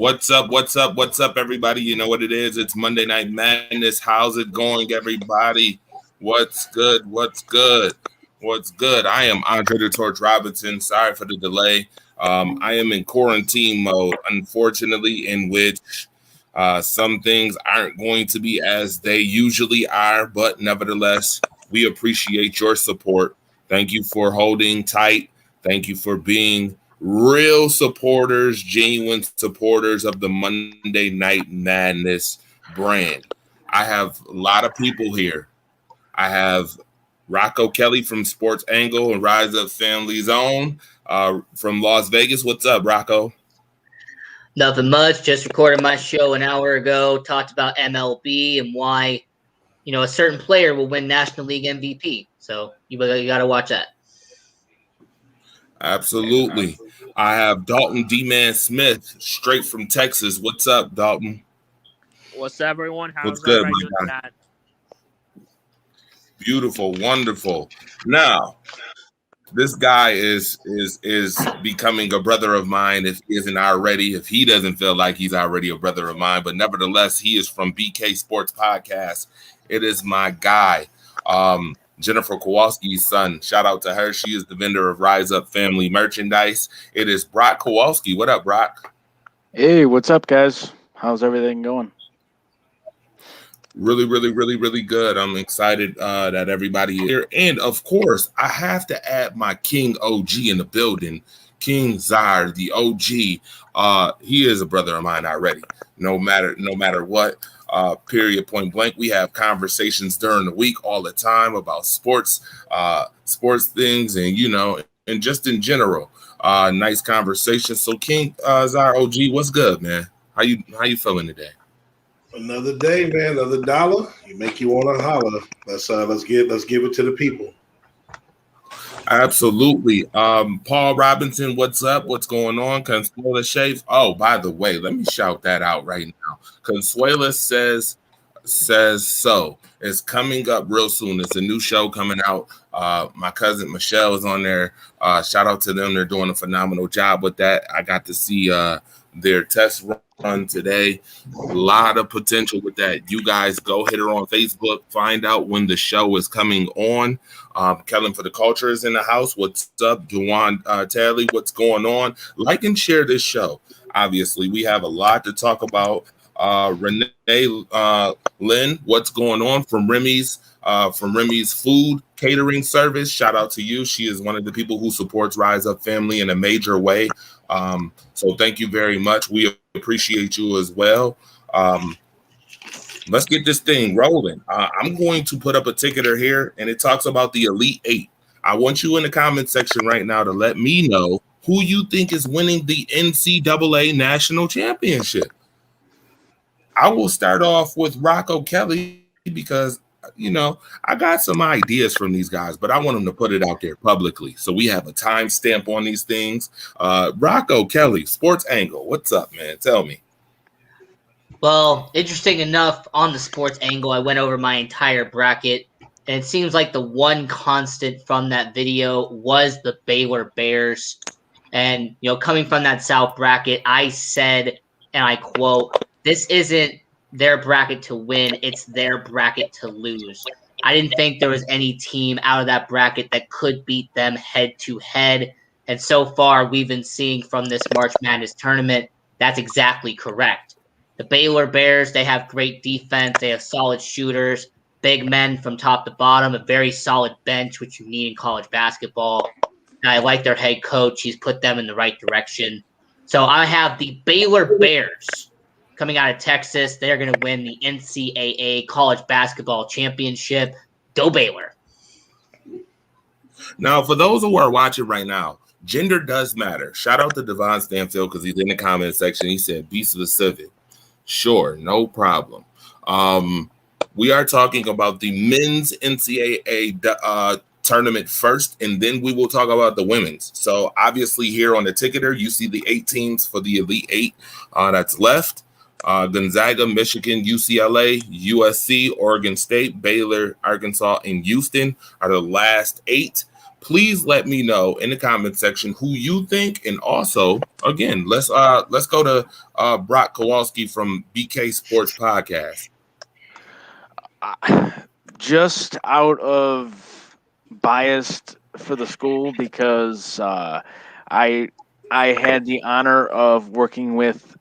What's up? What's up? What's up, everybody? You know what it is. It's Monday Night Madness. How's it going, everybody? What's good? What's good? What's good? I am Andre the Torch Robinson. Sorry for the delay. I am in quarantine mode, unfortunately, in which some things aren't going to be as they usually are, but nevertheless, we appreciate your support. Thank you for holding tight. Thank you for being real supporters, genuine supporters of the Monday Night Madness brand. I have a lot of people here. I have Rocco Kelly from Sports Angle and Rise Up Family Zone from Las Vegas. What's up, Rocco? Nothing much. Just recorded my show an hour ago. Talked about MLB and why, a certain player will win National League MVP. So you got to watch that. Absolutely. I have Dalton D-Man Smith straight from Texas. What's up, Dalton? What's up, everyone? What's good, my guy? Beautiful, wonderful. Now, this guy is becoming a brother of mine if he isn't already, if he doesn't feel like he's already a brother of mine, but nevertheless, he is from BK Sports Podcast. It is my guy, Jennifer Kowalski's son. Shout out to her. She is the vendor of Rise Up Family merchandise. It is Brock Kowalski. What up, Brock? Hey, what's up, guys? How's everything going? Really, really, really, really good. I'm excited that everybody is here. And of course, I have to add my King OG in the building. King Zar, the OG. He is a brother of mine already. No matter what. Period, point blank. We have conversations during the week all the time about sports things, and just in general. Nice conversation. So King Zar OG, what's good, man? How you feeling today? Another day, man. Another dollar. You make you want to holler. Let's give it to the people. Absolutely. Paul Robinson, what's up? What's going on? Consuela Shafe. Oh, by the way, let me shout that out right now. Consuela says so. It's coming up real soon. It's a new show coming out. My cousin Michelle is on there. Shout out to them. They're doing a phenomenal job with that. I got to see their test run today. A lot of potential with that. You guys go hit her on Facebook. Find out when the show is coming on. Kellen for the Culture is in the house. What's up? Juwan Talley, what's going on? Like and share this show. Obviously, we have a lot to talk about. Renee Lynn, what's going on from Remy's food catering service? Shout out to you. She is one of the people who supports Rise Up Family in a major way. So thank you very much. We appreciate you as well. Let's get this thing rolling. I'm going to put up a ticketer here, and it talks about the Elite Eight. I want you in the comment section right now to let me know who you think is winning the NCAA National Championship. I will start off with Rocco Kelly because, I got some ideas from these guys, but I want them to put it out there publicly. So we have a timestamp on these things. Rocco Kelly, Sports Angle. What's up, man? Tell me. Well, interesting enough, on the Sports Angle, I went over my entire bracket, and it seems like the one constant from that video was the Baylor Bears. And, coming from that South bracket, I said, and I quote, "This isn't their bracket to win, it's their bracket to lose." I didn't think there was any team out of that bracket that could beat them head to head. And so far, we've been seeing from this March Madness tournament, that's exactly correct. The Baylor Bears, they have great defense. They have solid shooters, big men from top to bottom, a very solid bench, which you need in college basketball. And I like their head coach. He's put them in the right direction. So I have the Baylor Bears coming out of Texas. They're going to win the NCAA College Basketball Championship. Go Baylor. Now, for those who are watching right now, gender does matter. Shout out to Devon Stanfield because he's in the comment section. He said, be specific. Sure, no problem. We are talking about the men's NCAA tournament first, and then we will talk about the women's. So obviously here on the ticketer, you see the 8 teams for the Elite Eight that's left. Gonzaga, Michigan, UCLA, USC, Oregon State, Baylor, Arkansas, and Houston are the last 8. please let me know in the comment section who you think. And also, again, let's go to Brock Kowalski from BK Sports Podcast. Just out of biased for the school because I had the honor of working with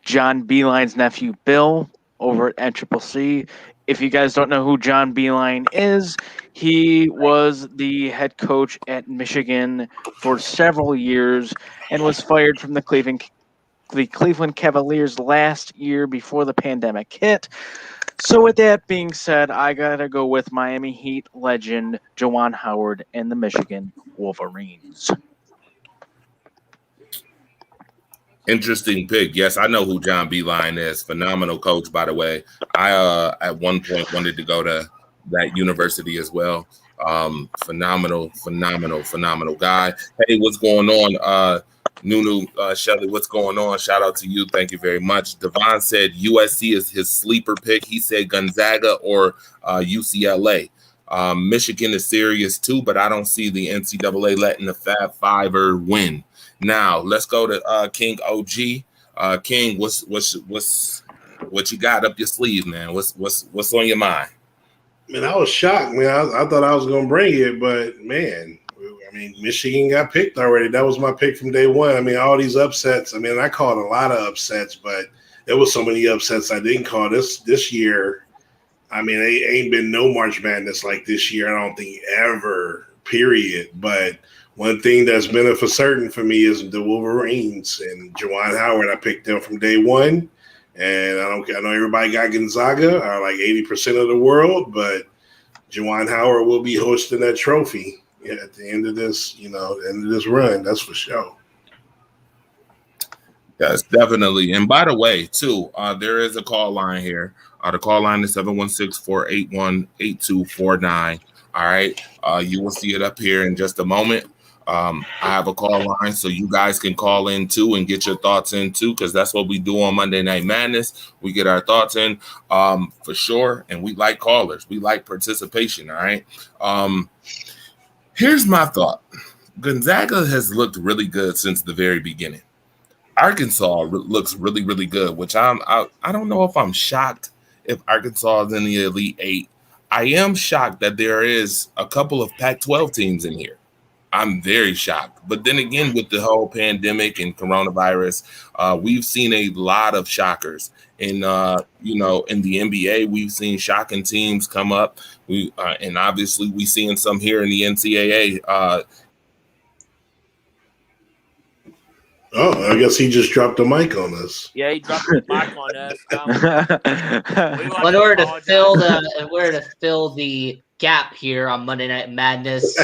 John Beeline's nephew Bill over at NCCC. If you guys don't know who John Beeline is, he was the head coach at Michigan for several years and was fired from the Cleveland Cavaliers last year before the pandemic hit. So with that being said, I got to go with Miami Heat legend Juwan Howard and the Michigan Wolverines. Interesting pick. Yes, I know who John Beeline is. Phenomenal coach, by the way. I at one point wanted to go to that university as well. Phenomenal guy. Hey, what's going on? Nunu, Shelly, what's going on? Shout out to you. Thank you very much. Devon said USC is his sleeper pick. He said Gonzaga or UCLA. Michigan is serious too, but I don't see the NCAA letting the Fab Fiver win. Now let's go to King OG. King, what's what you got up your sleeve, man? What's on your mind? Man, I was shocked, man. I thought I was gonna bring it, but man, I mean, Michigan got picked already. That was my pick from day one. I mean, all these upsets. I mean, I called a lot of upsets, but there was so many upsets I didn't call this year. I mean, it ain't been no March Madness like this year. I don't think ever. Period. But one thing that's been for certain for me is the Wolverines and Juwan Howard. I picked them from day one, and I know everybody got Gonzaga, or like 80% of the world, but Juwan Howard will be hosting that trophy at the end of this, end of this run. That's for sure. Yes, definitely. And by the way, too, there is a call line here. The call line is 716-481-8249. All right. You will see it up here in just a moment. I have a call line so you guys can call in too and get your thoughts in too, because that's what we do on Monday Night Madness. We get our thoughts in for sure. And we like callers. We like participation. All right. Here's my thought. Gonzaga has looked really good since the very beginning. Arkansas looks really, really good, which I don't know if I'm shocked if Arkansas is in the Elite Eight. I am shocked that there is a couple of Pac-12 teams in here. I'm very shocked. But then again, with the whole pandemic and coronavirus, we've seen a lot of shockers. In in the NBA, we've seen shocking teams come up. And obviously we've seen some here in the NCAA. I guess he just dropped the mic on us. Yeah, he dropped the mic on us. In order to fill the gap here on Monday Night Madness.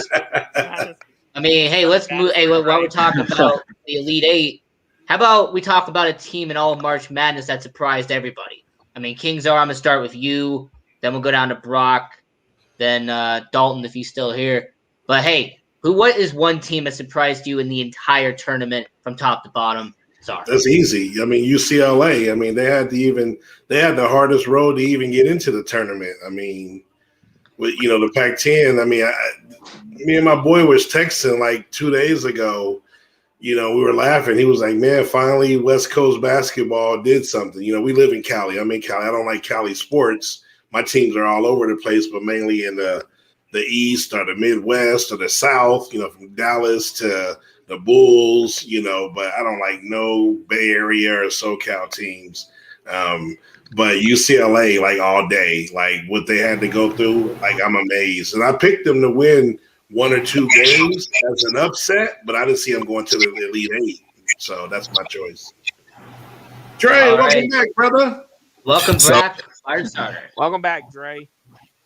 I mean, hey, let's move. Hey, while we're talking about the Elite Eight, how about we talk about a team in all of March Madness that surprised everybody? I mean, Kingzar, I'm gonna start with you. Then we'll go down to Brock. Then Dalton, if he's still here. But hey, what is one team that surprised you in the entire tournament from top to bottom? Sorry. That's easy. I mean, UCLA. I mean, they had the hardest road to even get into the tournament. I mean, with the Pac-10. I mean, me and my boy was texting like 2 days ago. We were laughing. He was like, "Man, finally West Coast basketball did something." We live in Cali. I'm in Cali. I don't like Cali sports. My teams are all over the place, but mainly in the East or the Midwest or the South, from Dallas to the Bulls, but I don't like no Bay Area or SoCal teams. But UCLA, like all day, like what they had to go through, like I'm amazed. And I picked them to win 1 or 2 games as an upset, but I didn't see them going to the Elite Eight. So that's my choice. Dre, welcome back, brother. Welcome back. Welcome back, Dre.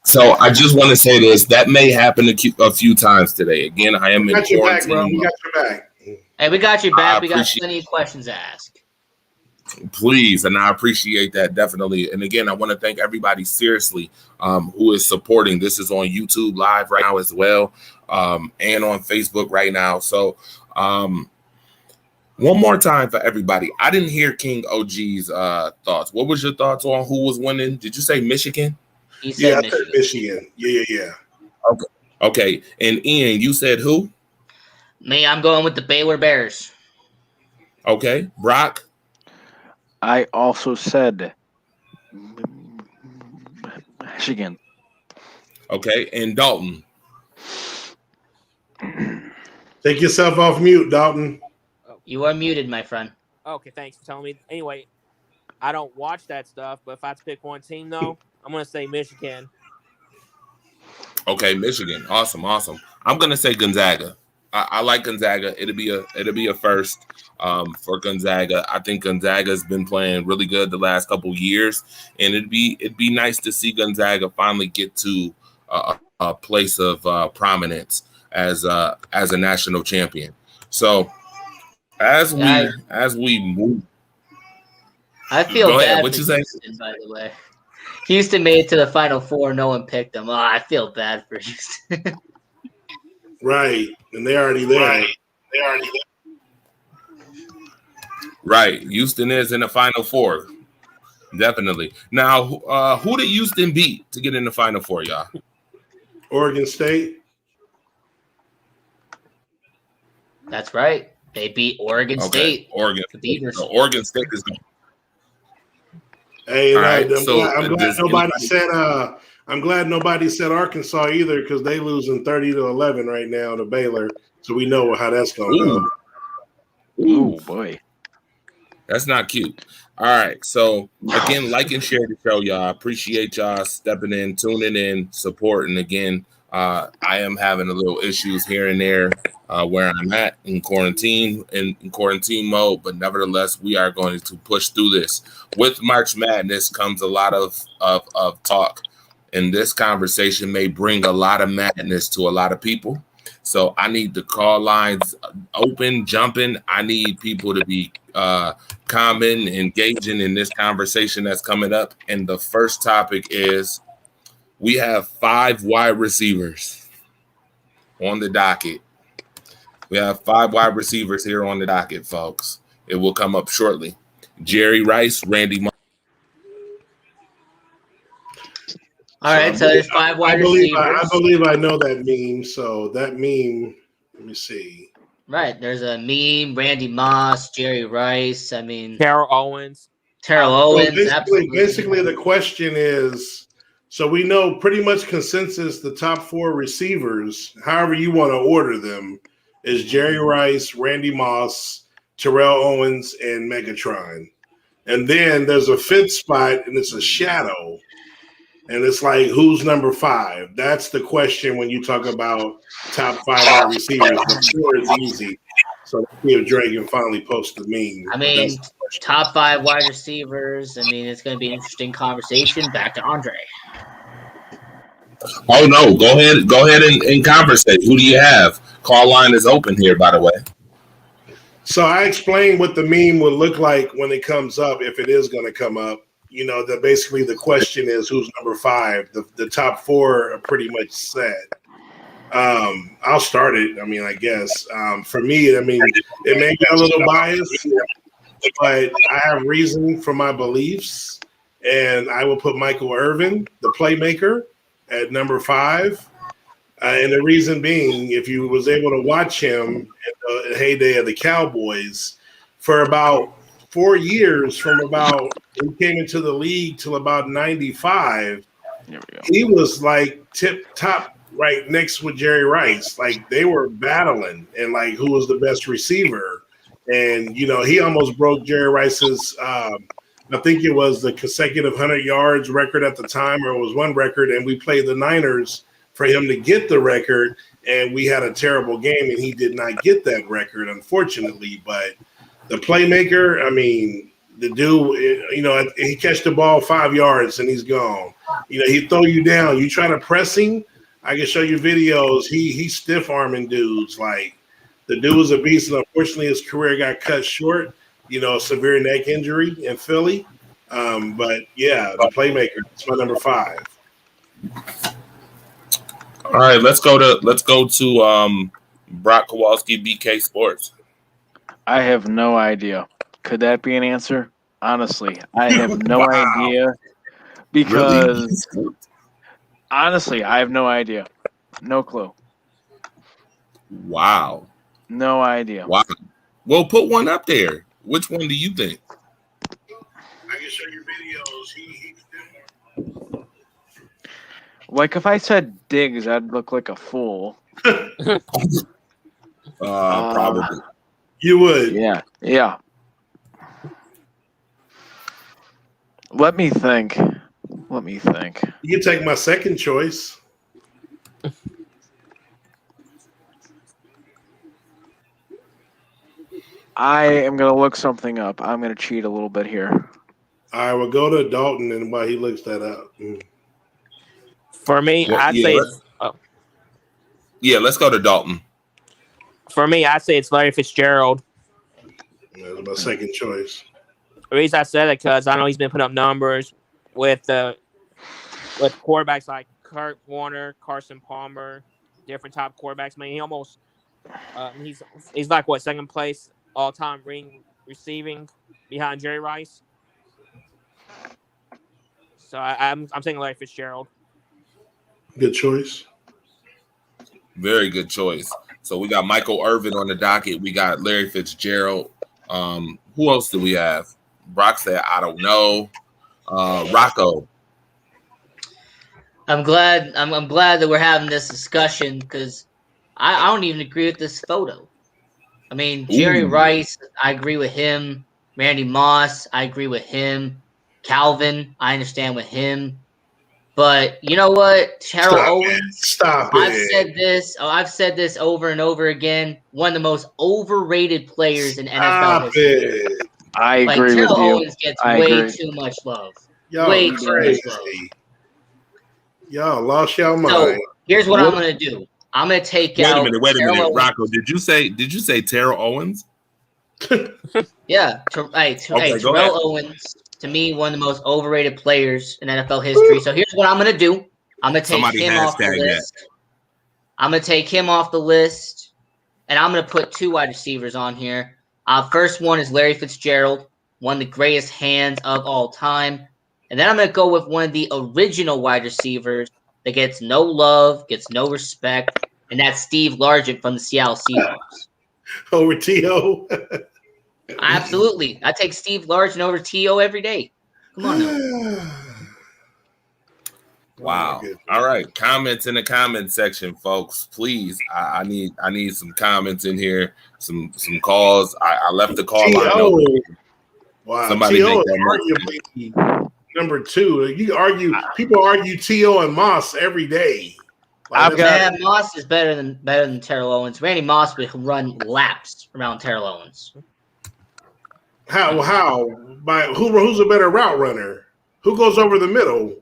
So I just want to say this. That may happen a few times today. Again, I am in quarantine. We got your back. Hey, we got your back. We got plenty of questions to ask. Please, and I appreciate that, definitely. And again, I want to thank everybody seriously who is supporting. This is on YouTube Live right now as well, and on Facebook right now. So one more time for everybody. I didn't hear King OG's thoughts. What was your thoughts on who was winning? Did you say Michigan? He said Michigan. Yeah. Okay, and Ian, you said who? Me, I'm going with the Baylor Bears. Okay, Brock. I also said Michigan. Okay, and Dalton. Take yourself off mute, Dalton. You are muted, my friend. Okay, thanks for telling me. Anyway, I don't watch that stuff, but if I had to pick one team, though, I'm going to say Michigan. Okay, Michigan. Awesome. I'm gonna say Gonzaga. I like Gonzaga. It'll be a first for Gonzaga. I think Gonzaga's been playing really good the last couple years, and it'd be nice to see Gonzaga finally get to a place of prominence as a national champion. So as we move, I feel go bad ahead. What for you say? Houston, by the way. Houston made it to the Final Four. No one picked them. Oh, I feel bad for Houston. Right, and they're already there. Right, Houston is in the Final Four, definitely. Now, who did Houston beat to get in the Final Four, y'all? Oregon State. That's right. They beat Oregon State. Oregon. The Beavers. So Oregon State is going. Hey, All right, I'm glad nobody said Arkansas either, because they losing 30-11 right now to Baylor. So we know how that's going to go. Oh boy, that's not cute. All right, so again, like and share the show, y'all. Appreciate y'all stepping in, tuning in, supporting. Again, I am having a little issues here and there where I'm at in quarantine mode, but nevertheless, we are going to push through this. With March Madness comes a lot of talk, and this conversation may bring a lot of madness to a lot of people. So I need the call lines open, jumping. I need people to be common, engaging in this conversation that's coming up. And the first topic is we have 5 wide receivers on the docket. We have 5 wide receivers here on the docket, folks. It will come up shortly. Jerry Rice, Randy Moss. All right, so there's 5 wide receivers. I believe I know that meme. So that meme, let me see. Right, there's a meme, Randy Moss, Jerry Rice. I mean, Terrell Owens. Basically, the question is, so we know pretty much consensus the top 4 receivers, however you want to order them, is Jerry Rice, Randy Moss, Terrell Owens, and Megatron. And then there's a 5th spot, and it's a shadow. And it's like, who's number 5? That's the question when you talk about top 5 wide receivers. I'm sure it's easy. So let's see if Dre can finally post the meme. I mean, top 5 wide receivers. I mean, it's going to be an interesting conversation. Back to Andre. Oh no, go ahead and conversate. Who do you have? Call line is open here, by the way. So I explained what the meme would look like when it comes up, if it is going to come up. You know, that basically the question is who's number 5. The top 4 are pretty much set. I'll start it. I mean, I guess for me, I mean, it may be a little biased, but I have reason for my beliefs, and I will put Michael Irvin, the playmaker, at number 5. And the reason being, if you was able to watch him in the heyday of the Cowboys for about 4 years, from about he came into the league till about 95, he was like tip top right next with Jerry Rice. Like they were battling and like who was the best receiver. And, you know, he almost broke Jerry Rice's, I think it was the consecutive 100 yards record at the time, or it was one record. And we played the Niners for him to get the record. And we had a terrible game and he did not get that record, unfortunately. But the playmaker, I mean, the dude, you know, he catch the ball 5 yards and he's gone. You know, he throw you down. You try to press him, I can show you videos. He's stiff arming dudes. Like the dude was a beast, and unfortunately his career got cut short. You know, severe neck injury in Philly. But yeah, the playmaker. That's my number 5. All right, let's go to Brock Kowalski, BK Sports. I have no idea. Could that be an answer? Honestly, I have no idea because honestly, I have no idea. No clue. Wow. No idea. Wow. Well, put one up there. Which one do you think? I can show you videos. Like if I said Diggs, I'd look like a fool. Probably. You would. Yeah. Let me think. You can take my second choice. I am going to look something up. I'm going to cheat a little bit here. All right, we'll go to Dalton and while he looks that up. For me, I'd say. Let's go to Dalton. For me, I'd say it's Larry Fitzgerald. That's my second choice. The reason I said it because I know he's been putting up numbers with quarterbacks like Kurt Warner, Carson Palmer, different top quarterbacks. I mean, he almost he's like what, second place all time receiving behind Jerry Rice. So I'm saying Larry Fitzgerald. Good choice. Very good choice. So we got Michael Irvin on the docket. We got Larry Fitzgerald. Who else do we have? Brock said, I don't know. Rocco. I'm glad that we're having this discussion because I don't even agree with this photo. I mean, Jerry Rice, I agree with him. Randy Moss, I agree with him. Calvin, I understand with him. But you know what? Terrell Owens. Stop it. I've said this over and over again. One of the most overrated players in NFL history. I agree with you. Terrell Owens gets way too much love. Way too much love. Y'all lost y'all mind. So here's what I'm gonna do. I'm gonna take out. Wait a minute, Rocco. Did you say Terrell Owens? Yeah. Terrell Owens. To me, one of the most overrated players in NFL history. So here's what I'm going to do. I'm going to take him off the list. I'm going to take him off the list, and I'm going to put two wide receivers on here. First one is Larry Fitzgerald, one of the greatest hands of all time. And then I'm going to go with one of the original wide receivers that gets no love, gets no respect, and that's Steve Largent from the Seattle Seahawks. Over T.O.? Absolutely. I take Steve Largent over T.O. every day. Come on now. Wow. All right. Comments in the comment section, folks. Please. I need some comments in here. Some calls. I left the call line open. Wow. Somebody T.O. is arguably number two. People argue T.O. and Moss every day. Moss is better than Terrell Owens. Randy Moss would run laps around Terrell Owens. How? Who's a better route runner? Who goes over the middle?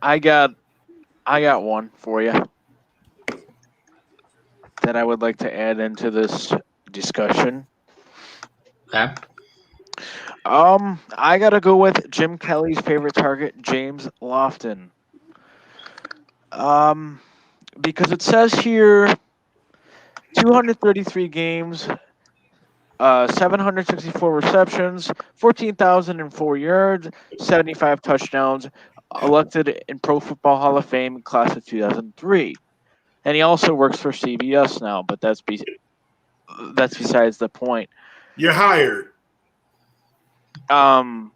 I got one for you that I would like to add into this discussion. Okay. I gotta go with Jim Kelly's favorite target, James Lofton. Because it says here 233 games, 764 receptions, 14,004 yards, 75 touchdowns, elected in Pro Football Hall of Fame class of 2003. And he also works for CBS now, but that's besides the point. You're hired. But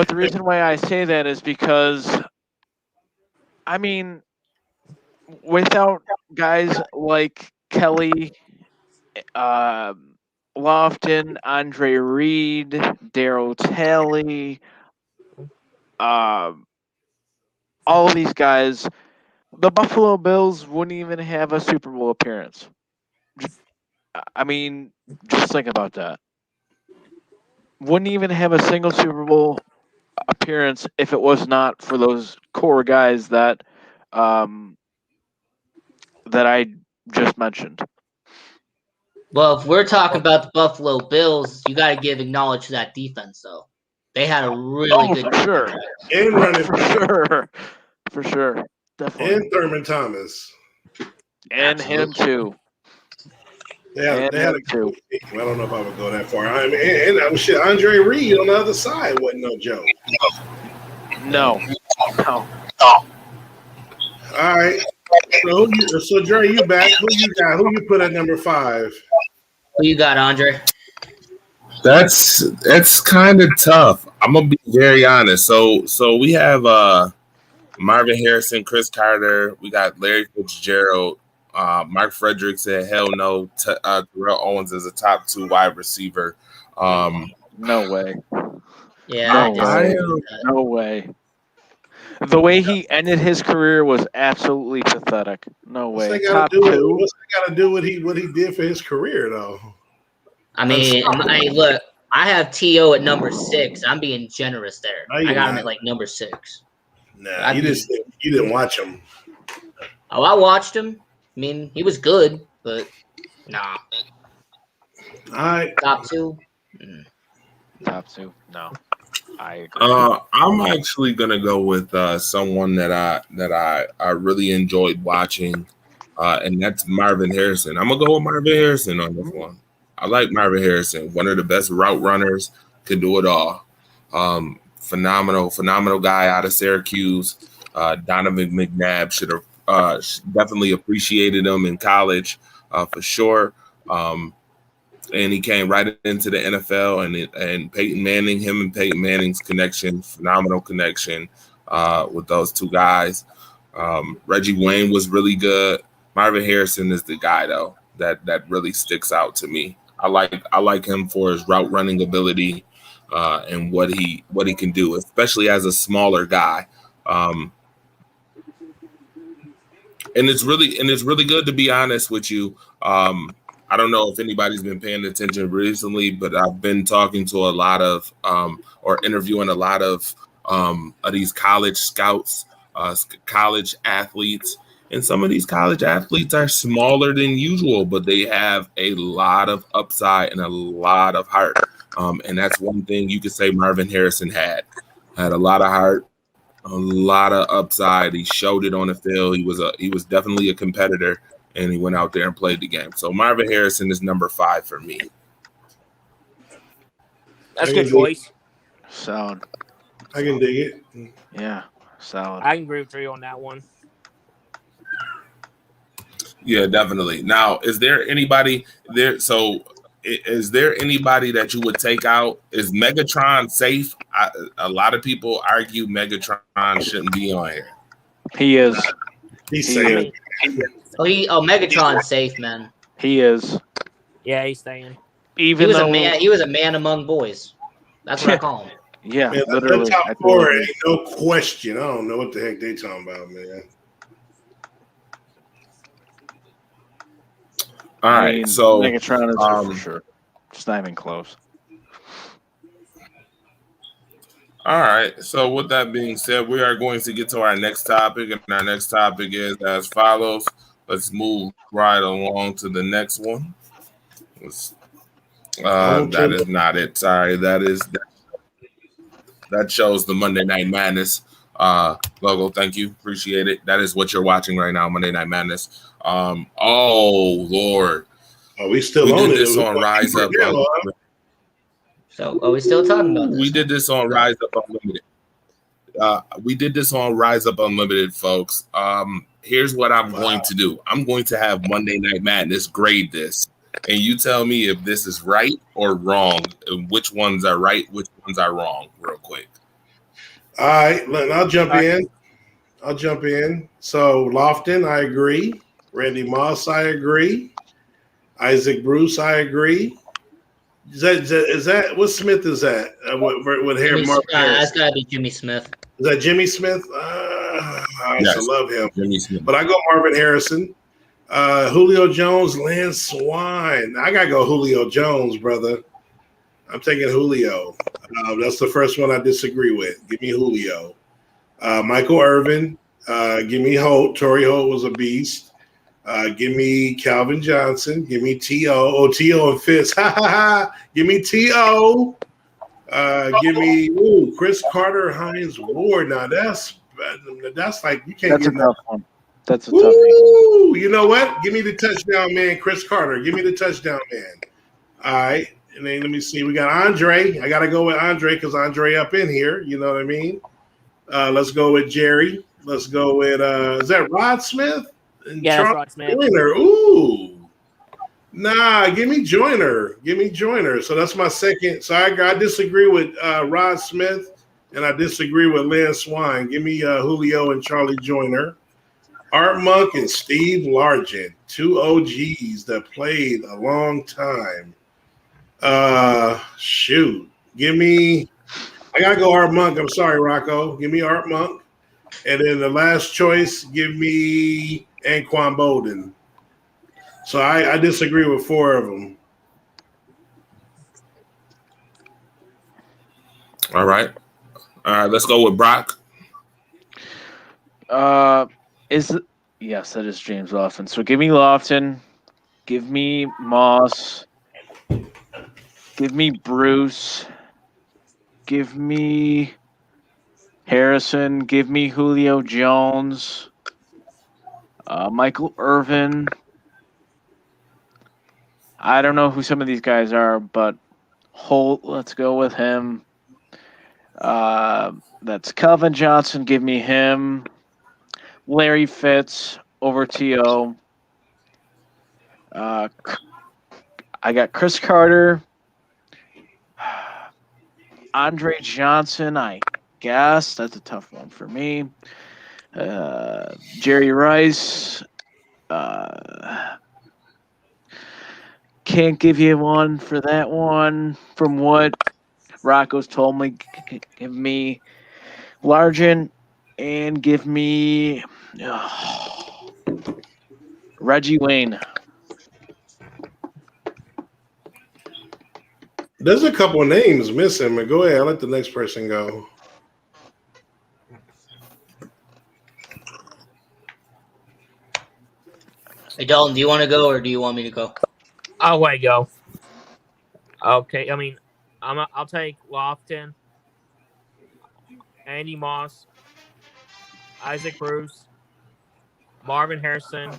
the reason why I say that is because, I mean, without guys like Kelly, Lofton, Andre Reed, Darryl Talley, all these guys, the Buffalo Bills wouldn't even have a Super Bowl appearance. I mean, just think about that. Wouldn't even have a single Super Bowl appearance if it was not for those core guys that I just mentioned. Well, if we're talking about the Buffalo Bills, you got to give acknowledge to that defense, though. They had a really good for sure. And running for sure. Definitely. And Thurman Thomas. And him too. They had a two. I don't know if I would go that far. I mean, and shit, Andre Reed on the other side wasn't no joke. No. All right. So Dre, you back? Who you got? Who you put at number 5? Who you got, Andre? That's kind of tough. I'm gonna be very honest. So we have Marvin Harrison, Chris Carter. We got Larry Fitzgerald. Mark Frederick said, "Hell no." Terrell Owens is a top 2 wide receiver. No way. Yeah, No way. The way he ended his career was absolutely pathetic. No way. What's Top that got 2. to do with what he did for his career, though? I mean, look, I have T.O. at number 6. I'm being generous there. No, I got not. him at like number 6. Nah, you didn't watch him. Oh, I watched him. I mean, he was good, but nah. All right. Top 2? Top 2. No. I agree. I'm actually gonna go with someone that I really enjoyed watching, and that's Marvin Harrison. I'm gonna go with Marvin Harrison on this one. I like Marvin Harrison, one of the best route runners, can do it all. Phenomenal guy out of Syracuse. Donovan McNabb should have definitely appreciated him in college for sure. And he came right into the NFL, and Peyton Manning, him and Peyton Manning's connection, phenomenal connection with those two guys. Reggie Wayne was really good. Marvin Harrison is the guy though that really sticks out to me. I like him for his route running ability and what he can do, especially as a smaller guy. And it's really good, to be honest with you. I don't know if anybody's been paying attention recently, but I've been talking to a lot of or interviewing a lot of these college scouts, college athletes. And some of these college athletes are smaller than usual, but they have a lot of upside and a lot of heart. And that's one thing you could say Marvin Harrison had a lot of heart, a lot of upside. He showed it on the field. He was definitely a competitor, and he went out there and played the game. So Marvin Harrison is number 5 for me. That's a good choice. Solid. I can dig it. Yeah, solid. I can agree with you on that one. Yeah, definitely. Now, is there anybody there? So, is there anybody that you would take out? Is Megatron safe? A lot of people argue Megatron shouldn't be on here. He is. He's safe. Megatron's safe, man. He is. Yeah, he's staying. He was a man among boys. That's what I call him. Yeah, Man, literally. the top 4 ain't no question. I don't know what the heck they talking about, man. All right, so Megatron is for sure. It's not even close. All right. So with that being said, we are going to get to our next topic, and our next topic is as follows. Let's move right along to the next one. That is not it. Sorry, that shows the Monday Night Madness logo. Thank you, appreciate it. That is what you're watching right now, Monday Night Madness. Oh Lord, we still we on did it. this on Rise Up. So are we still talking about this? We did this on Rise Up Unlimited. We did this on Rise Up Unlimited, folks. Here's what I'm going to do. I'm going to have Monday Night Madness grade this, and you tell me if this is right or wrong, and which ones are right, which ones are wrong, real quick. All right, I'll jump in. So Lofton, I agree. Randy Moss, I agree. Isaac Bruce, I agree. Is that what Smith is that? With hair Mark that's gotta be Jimmy Smith. Is that Jimmy Smith? I Yes. also love him. Jimmy Smith. But I go Marvin Harrison. Julio Jones, Lance Swine. I gotta go Julio Jones, brother. I'm taking Julio. That's the first one I disagree with. Give me Julio. Michael Irvin. Give me Holt. Torrey Holt was a beast. Give me Calvin Johnson. Give me T.O. Oh, T.O. and Fitz. Give me T.O. Give me Chris Carter, Hines Ward. Now that's like you can't. That's a tough one. That's a toughie. Ooh, you know what? Give me the touchdown man, Chris Carter. Give me the touchdown man. All right. And then let me see. We got Andre. I got to go with Andre because Andre up in here. You know what I mean? Let's go with Jerry. Let's go with, is that Rod Smith? And Yeah, that's Rod Smith. Joyner. Ooh. Nah, give me Joyner. Give me Joyner. So that's my second. So I disagree with Rod Smith, and I disagree with Lynn Swine. Give me Julio and Charlie Joyner. Art Monk and Steve Largent, two OGs that played a long time. Shoot. Give me – I got to go Art Monk. I'm sorry, Rocco. Give me Art Monk. And then the last choice, give me Anquan Bolden. So I disagree with four of them. All right. Let's go with Brock. Yes, that is James Lofton. So give me Lofton. Give me Moss. Give me Bruce. Give me Harrison. Give me Julio Jones. Michael Irvin. I don't know who some of these guys are, but Holt, let's go with him. That's Calvin Johnson. Give me him. Larry Fitz over T.O. I got Chris Carter. Andre Johnson, I guess. That's a tough one for me. Jerry Rice. Can't give you one for that one. From what Rocco's told me, give me Largent and give me Reggie Wayne. There's a couple of names missing, but go ahead. I'll let the next person go. Hey, Dalton, do you want to go or do you want me to go? I'll let go. Okay, I mean, I'll take Lofton, Andy Moss, Isaac Bruce, Marvin Harrison,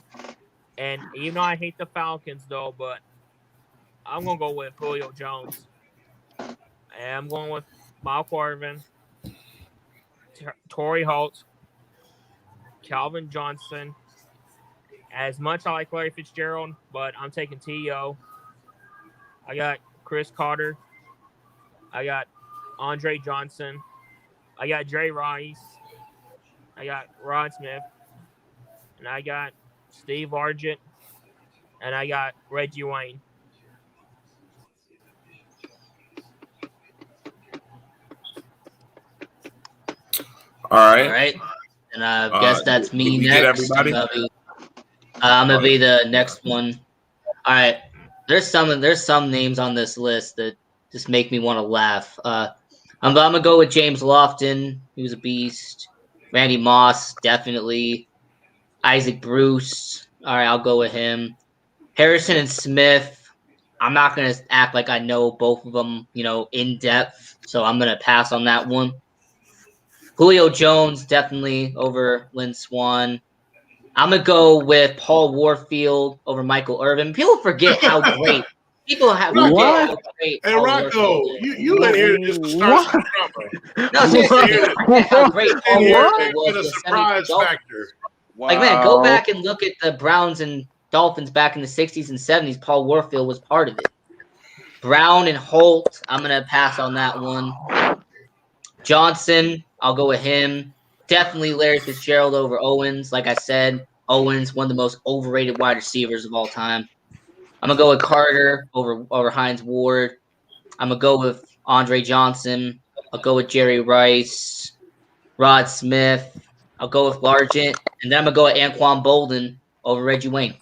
and even though I hate the Falcons, though, but I'm going to go with Julio Jones. And I'm going with Michael Irvin, Torrey Holt, Calvin Johnson. As much I like Larry Fitzgerald, but I'm taking T.O. I got Chris Carter. I got Andre Johnson. I got Jerry Rice. I got Rod Smith. And I got Steve Argent. And I got Reggie Wayne. All right. All right. And I guess that's me we next. get everybody? I'm gonna be the next one. All right. There's some names on this list that just make me want to laugh. I'm gonna go with James Lofton, who's a beast. Randy Moss, definitely. Isaac Bruce. All right, I'll go with him. Harrison and Smith. I'm not gonna act like I know both of them, in depth. So I'm gonna pass on that one. Julio Jones, definitely over Lynn Swan. I'm going to go with Paul Warfield over Michael Irvin. People forget how great. People have forget how great. Hey, Rocco, you in here just to start some trouble. No, seriously, forget how great Paul Warfield was. A surprise factor. Wow. Like, man, go back and look at the Browns and Dolphins back in the 60s and 70s. Paul Warfield was part of it. Brown and Holt, I'm going to pass on that one. Johnson, I'll go with him. Definitely Larry Fitzgerald over Owens. Like I said, Owens, one of the most overrated wide receivers of all time. I'm going to go with Carter over Hines Ward. I'm going to go with Andre Johnson. I'll go with Jerry Rice, Rod Smith. I'll go with Largent. And then I'm going to go with Anquan Bolden over Reggie Wayne.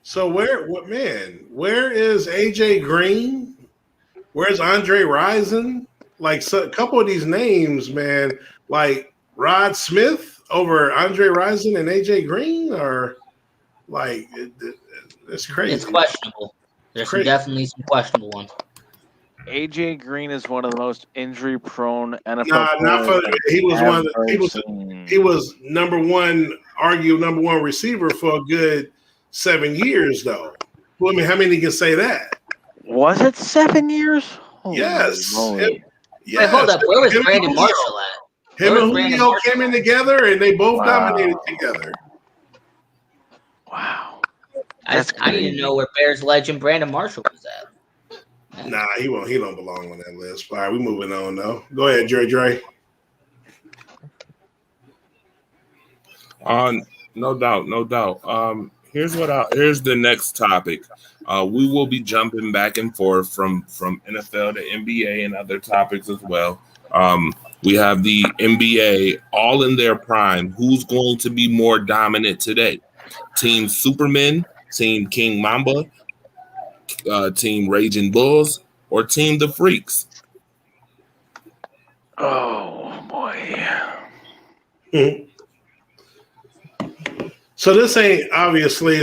So where is AJ Green? Where's Andre Rison? Like a couple of these names, man, like Rod Smith over Andre Rison and AJ Green, or like it's crazy. It's questionable. There's definitely some questionable ones. AJ Green is one of the most injury-prone NFL Nah, not for players he was I've one. ever seen. He was number one receiver for a good 7 years, though. Well, I mean, how many can say that? Was it 7 years? Holy Yes. moly. Wait, hold up. Where was Him and Brandon Julio. Marshall at? Him Where and was Brandon Julio Marshall came in at? together, and they both Wow. dominated together. Wow. I need to know where Bears legend Brandon Marshall was at. Nah, he won't. He don't belong on that list. All right, we moving on though. Go ahead, Dre. No doubt. Here's the next topic. We will be jumping back and forth from NFL to NBA and other topics as well. We have the NBA all in their prime. Who's going to be more dominant today? Team Superman, Team King Mamba, Team Raging Bulls, or Team The Freaks? Oh boy. So this ain't obviously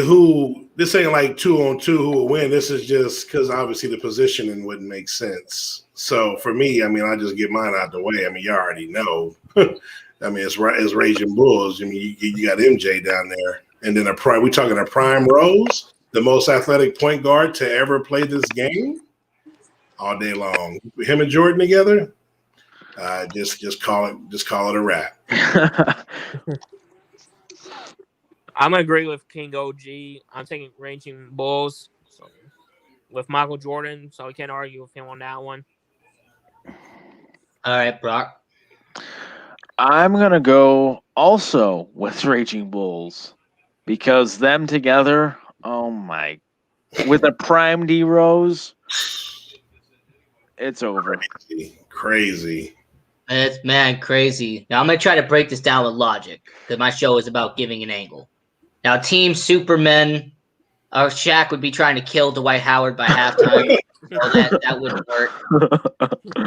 this ain't like 2-on-2 who will win. This is just because obviously the positioning wouldn't make sense. So for me, I mean, I just get mine out the way. I mean, you already know. I mean, it's Raging Bulls. I mean, you got MJ down there, and then we talking a Prime Rose, the most athletic point guard to ever play this game, all day long. Him and Jordan together, just call it a wrap. I'm gonna agree with King OG. I'm taking Raging Bulls with Michael Jordan, so we can't argue with him on that one. All right, Brock. I'm gonna go also with Raging Bulls because them together, oh my, with a prime D Rose, it's over. Crazy. It's crazy. Now I'm gonna try to break this down with logic because my show is about giving an angle. Now, Team Superman, Shaq would be trying to kill Dwight Howard by halftime. So that wouldn't work.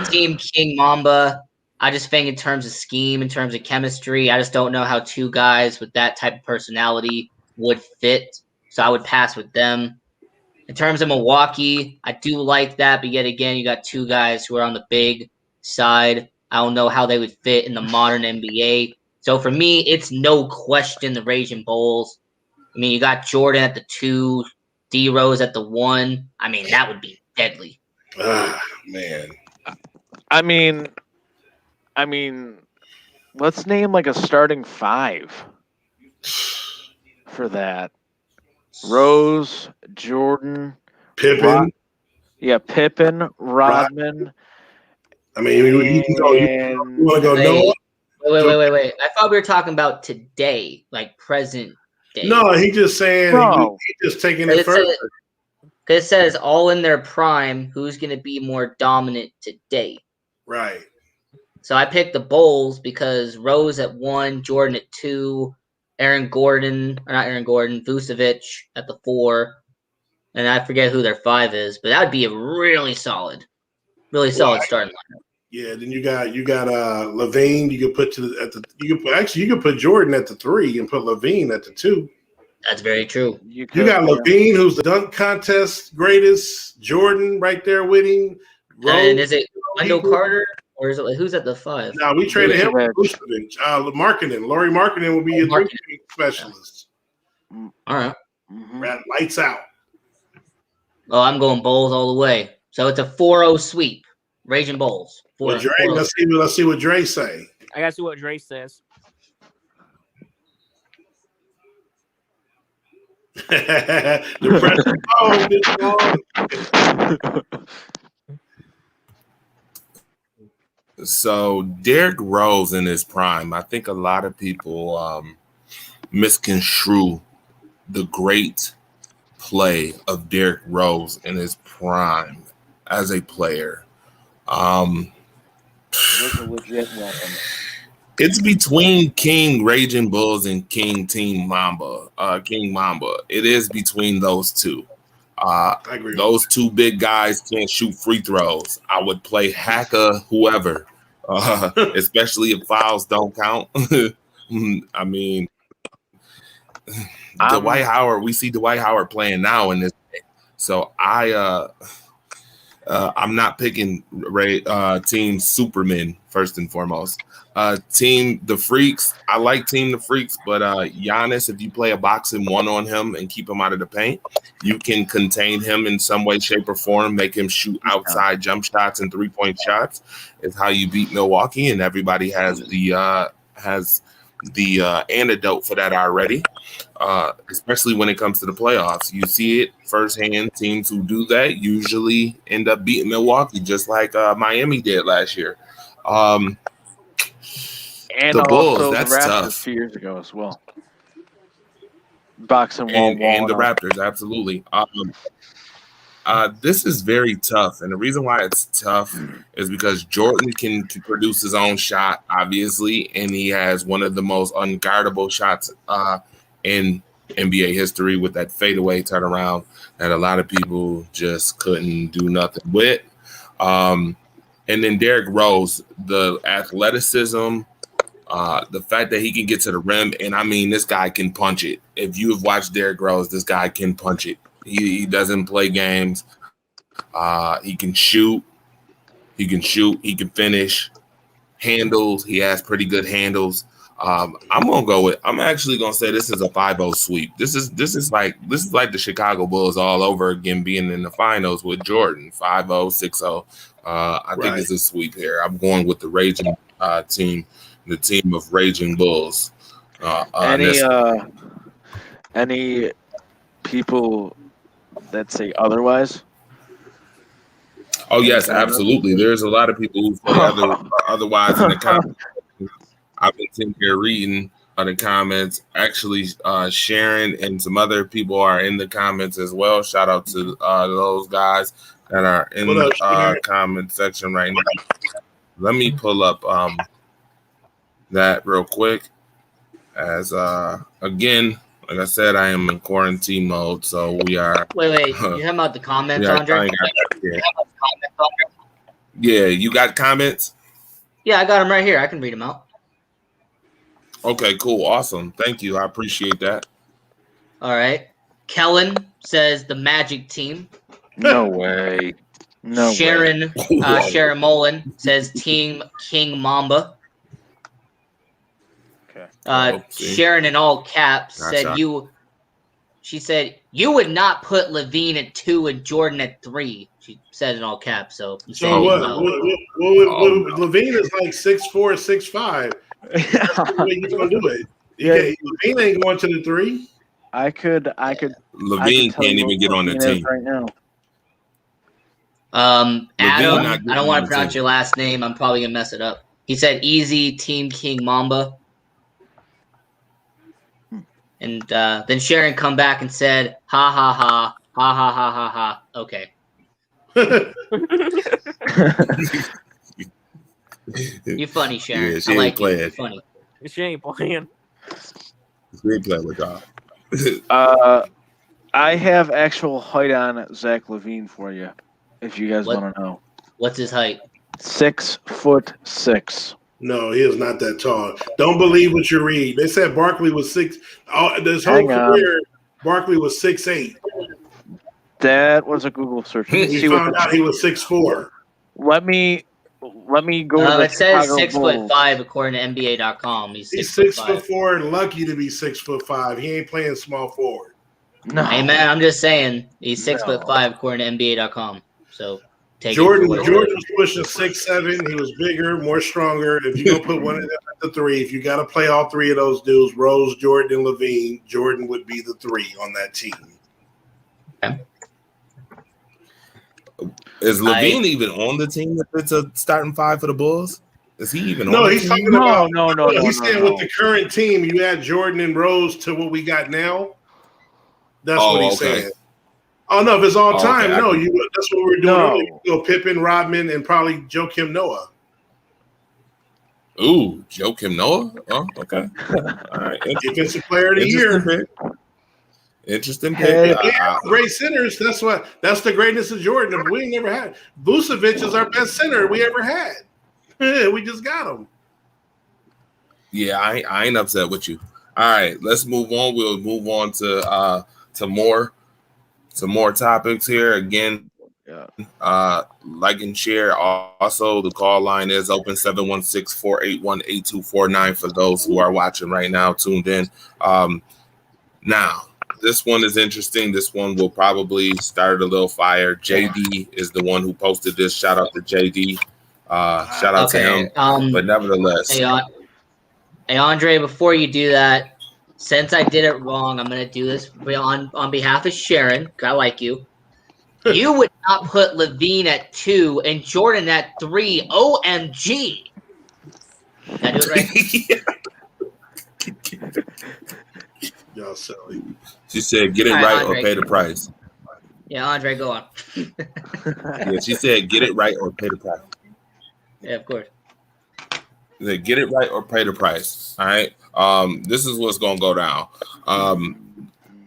Team King Mamba, I just think in terms of scheme, in terms of chemistry, I just don't know how two guys with that type of personality would fit. So I would pass with them. In terms of Milwaukee, I do like that, but yet again, you got two guys who are on the big side. I don't know how they would fit in the modern NBA. So for me, it's no question the Raging Bulls. I mean, you got Jordan at the 2, D Rose at the 1. I mean, that would be deadly. Man. I mean, let's name like a starting 5 for that. Rose, Jordan, Pippen. Pippen, Rodman. I mean, you want to go Noah? Wait. I thought we were talking about today, like present day. No, he just saying he just taking it further. Because it says all in their prime, who's going to be more dominant today? Right. So I picked the Bulls because Rose at 1, Jordan at 2, Vucevic at the 4, and I forget who their 5 is, but that would be a really solid starting lineup. Yeah, then you got Levine. You could put you could put Jordan at the 3 and put Levine at the 2. That's very true. You got Levine, who's the dunk contest greatest. Jordan right there with him. Rose, and is it Wendell Carter or is it who's at the 5? No, we traded him for Vucevic. Laurie Markkinen will be your 3 specialist. All right. Lights out. Oh, I'm going Bulls all the way. So it's a 4-0 sweep. Raging Bulls. Well, Dre, let's see what Dre say. I gotta see what Dre says. So Derrick Rose in his prime, I think a lot of people misconstrue the great play of Derrick Rose in his prime as a player. It's a legit weapon. It's between King Raging Bulls and King Mamba. It is between those two. I agree. Those two big guys can't shoot free throws. I would play Haka, whoever, especially if fouls don't count. I mean, Dwight Howard. We see Dwight Howard playing now in this game. So I'm not picking Team Superman first and foremost. Team the Freaks. I like Team the Freaks, but Giannis, if you play a boxing one on him and keep him out of the paint, you can contain him in some way, shape, or form. Make him shoot outside jump shots and 3-point shots. Is how you beat Milwaukee, and everybody has the antidote for that already. Especially when it comes to the playoffs, you see it firsthand. Teams who do that usually end up beating Milwaukee, just like Miami did last year. And the Bulls, also that's the Raptors tough. 2 years ago as well. Boxing and the Raptors, absolutely. This is very tough, and the reason why it's tough is because Jordan can produce his own shot, obviously, and he has one of the most unguardable shots in NBA history with that fadeaway turnaround that a lot of people just couldn't do nothing with. And then Derrick Rose, the athleticism, the fact that he can get to the rim, and I mean, this guy can punch it. If you have watched Derrick Rose, this guy can punch it. He doesn't play games. He can shoot. He can finish. Handles. He has pretty good handles. I'm actually gonna say this is a 5-0 sweep. This is like the Chicago Bulls all over again, being in the finals with Jordan. 5-0, 6-0. I think it's a sweep here. I'm going with the Raging team, the team of Raging Bulls. Any people that say otherwise? Oh yes, absolutely. There's a lot of people who say otherwise in the comments. I've been sitting here reading the comments. Actually, Sharon and some other people are in the comments as well. Shout out to those guys that are in the comment section right now. Let me pull up that real quick. As again, like I said, I am in quarantine mode, so we are. Wait, you talking about the comments, Andre? Yeah, you got comments? Yeah, I got them right here. I can read them out. Okay, cool, awesome. Thank you. I appreciate that. All right. Kellen says the Magic team. No way. No Sharon, way. Sharon Mullen says Team King Mamba. Okay. Sharon in all caps said She said you would not put Levine at 2 and Jordan at 3. She said in all caps. So what? Levine is like 6'4", 6'5". What you gonna do it? Levine ain't going to the 3. I could. Levine can't even get on the team right now. Adam, I don't want to pronounce your last name. I'm probably gonna mess it up. He said easy Team King Mamba. And then Sharon come back and said, ha, ha, ha, ha, ha, ha, ha, ha. Okay. You funny, Sharon. Yeah, she I like ain't playing. you. Funny. She ain't playing. She ain't playing with y'all. I have actual height on Zach Levine for you, if you guys want to know. What's his height? 6'6". No, he is not that tall. Don't believe what you read. They said Barkley was 6. This whole career, Barkley was 6'8". That was a Google search. We found out he was 6'4". Let me go to the it says Chicago 6'5" according to NBA.com. He's 6'4" and lucky to be 6'5". He ain't playing small forward. No. Hey man, I'm just saying he's 6'5" according to NBA.com. So Jordan was pushing 6'7". He was bigger, more stronger. If you're gonna put one of them at the 3, if you got to play all 3 of those dudes, Rose, Jordan, and Levine, Jordan would be the 3 on that team. Okay. Is Levine even on the team if it's a starting 5 for the Bulls? Is he even on No, the he's team? talking about No. He's saying with the current team, you add Jordan and Rose to what we got now. That's what he's saying. Oh no, if it's all time, no. That's what we're doing. No. You go Pippen, Rodman, and probably Joakim Noah. Ooh, Joakim Noah? Oh, okay. All right. Defensive player of the year. Interesting pick. Great centers. That's the greatness of Jordan. We ain't never had. Vucevic is our best center we ever had. We just got him. Yeah, I ain't upset with you. All right, let's move on. We'll move on to more topics here. Again, Like and share. Also, the call line is open 716-481-8249 for those who are watching right now, tuned in. Now, this one is interesting. This one will probably start a little fire. JD is the one who posted this. Shout out to JD. Shout out to him. But nevertheless. Hey, Andre, before you do that, since I did it wrong, I'm going to do this on behalf of Sharon. I like you. You would not put Levine at 2 and Jordan at 3. OMG. Did I do it right? Y'all silly. She said, get it right Andre. Or pay the price. Yeah, Andre, go on. Yeah, she said, get it right or pay the price. Yeah, of course. Get it right or pay the price. All right. This is what's going to go down.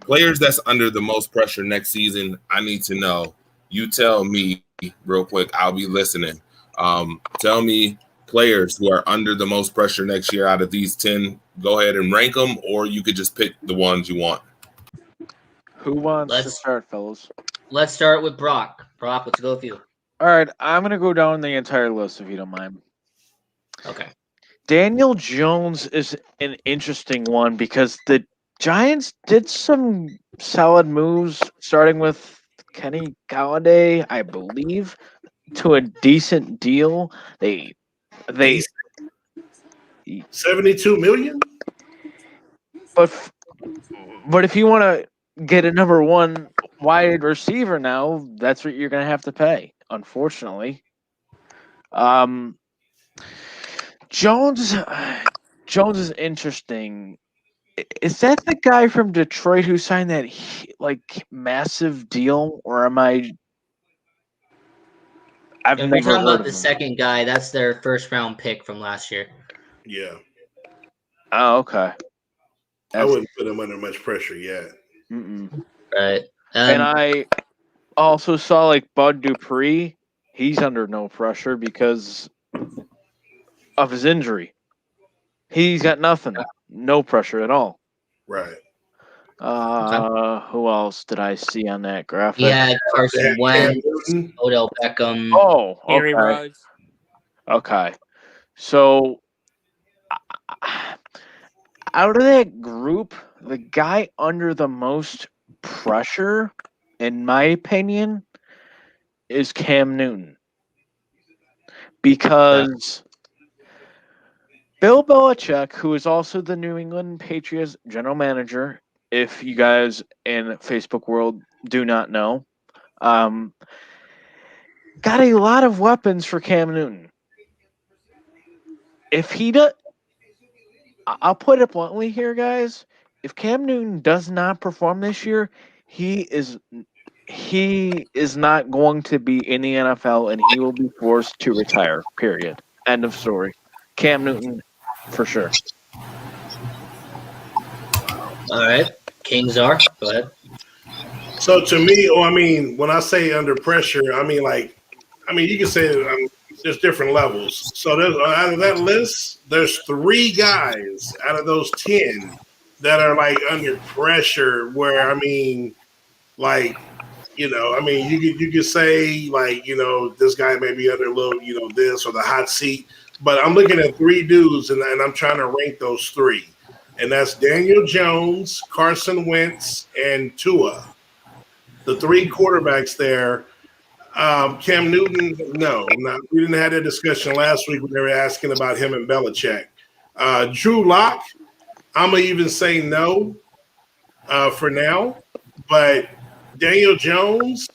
Players that's under the most pressure next season, I need to know. You tell me real quick. I'll be listening. Tell me players who are under the most pressure next year out of these 10. Go ahead and rank them, or you could just pick the ones you want. Who wants to start, fellas? Let's start with Brock. Brock, let's go with you. All right, I'm going to go down the entire list if you don't mind. Okay. Daniel Jones is an interesting one because the Giants did some solid moves, starting with Kenny Golladay, I believe, to a decent deal. They $72 million. But if you want to get a number one wide receiver now, that's what you're going to have to pay. Unfortunately, Jones is interesting. Is that the guy from Detroit who signed that massive deal, or am I? We're talking about the second guy. That's their first round pick from last year. Yeah. Oh, okay. I wouldn't put him under much pressure yet. Right. And I also saw Bud Dupree. He's under no pressure because of his injury. He's got nothing. No pressure at all. Right. Who else did I see on that graphic? Yeah, Carson Wentz, Odell Beckham. Oh, okay. Henry Ruggs. Okay. So, out of that group, the guy under the most pressure, in my opinion, is Cam Newton. Because Bill Belichick, who is also the New England Patriots general manager, if you guys in Facebook world do not know, got a lot of weapons for Cam Newton. If he does, I'll put it bluntly here, guys. If Cam Newton does not perform this year, he is not going to be in the NFL, and he will be forced to retire. Period. End of story. Cam Newton, for sure. All right, Kings are. Go ahead. So to me, when I say under pressure, you can say there's different levels. So out of that list, there's 3 guys out of those 10 that are under pressure. Where you could say this guy may be under a little this or the hot seat. But I'm looking at 3 dudes, and I'm trying to rank those 3. And that's Daniel Jones, Carson Wentz, and Tua. The 3 quarterbacks there. Cam Newton, no. We didn't have that discussion last week when they were asking about him and Belichick. Drew Lock, I'm going to even say no for now. But Daniel Jones,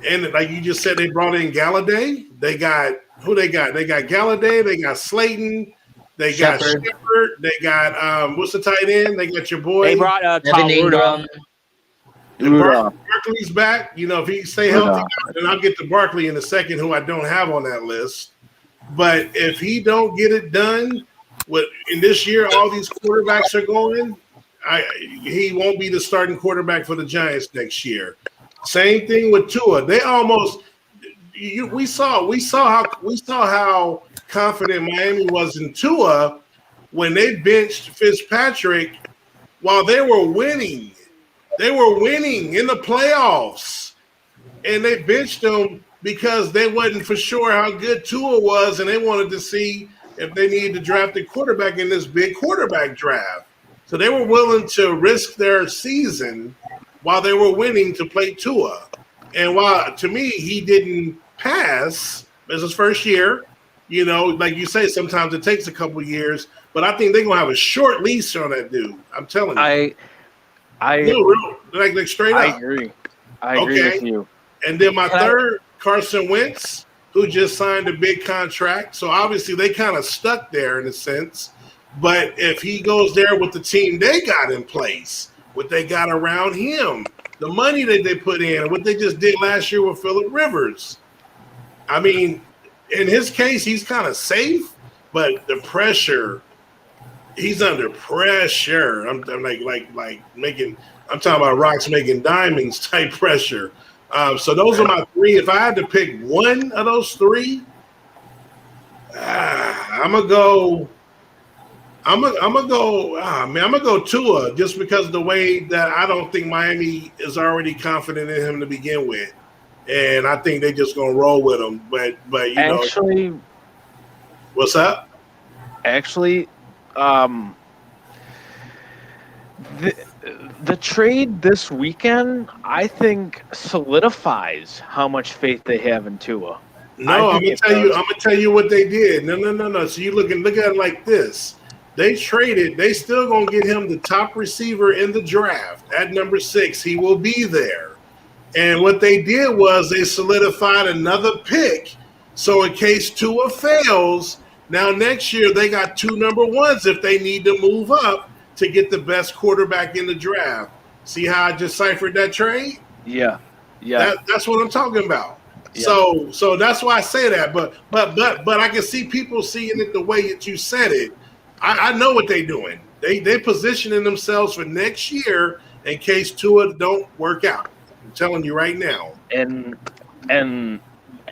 and like you just said, they brought in Galladay. They got who they got? They got Galladay. They got Slayton. They got Shepard. They got what's the tight end? They got your boy. They brought Tom Rudolph. Barkley's back. If he stay healthy, then I'll get to Barkley in a second, who I don't have on that list. But if he don't get it done, in this year, all these quarterbacks are going. He won't be the starting quarterback for the Giants next year. Same thing with Tua. They almost. We saw how confident Miami was in Tua when they benched Fitzpatrick while they were winning. They were winning in the playoffs, and they benched him because they wasn't for sure how good Tua was, and they wanted to see if they needed to draft a quarterback in this big quarterback draft. So they were willing to risk their season while they were winning to play Tua. And while to me he didn't pass, it's his first year. You know, like you say, sometimes it takes a couple years, but I think they're gonna have a short leash on that dude. I'm telling you. Like straight up. I agree. I agree with you. And then my third, Carson Wentz, who just signed a big contract. So obviously they kind of stuck there in a sense. But if he goes there with the team they got in place, what they got around him, the money that they put in, what they just did last year with Phillip Rivers. I mean, in his case, he's kind of safe, but the pressure, he's under pressure. I'm like making. I'm talking about rocks making diamonds type pressure. So those are my three. If I had to pick one of those three, I'm gonna go. I'm gonna go Tua just because of the way that I don't think Miami is already confident in him to begin with, and I think they're just gonna roll with him. But you actually, know, what's up? Actually, the trade this weekend, I think, solidifies how much faith they have in Tua. No, I'm gonna tell you what they did. No. So you look at it like this. They traded. They still gonna get him the top receiver in the draft at number 6. He will be there. And what they did was they solidified another pick. So in case Tua fails, now next year they got 2 number 1s if they need to move up to get the best quarterback in the draft. See how I just ciphered that trade? Yeah. That's what I'm talking about. Yeah. So that's why I say that. But I can see people seeing it the way that you said it. I know what they're doing. They positioning themselves for next year in case Tua don't work out. I'm telling you right now. And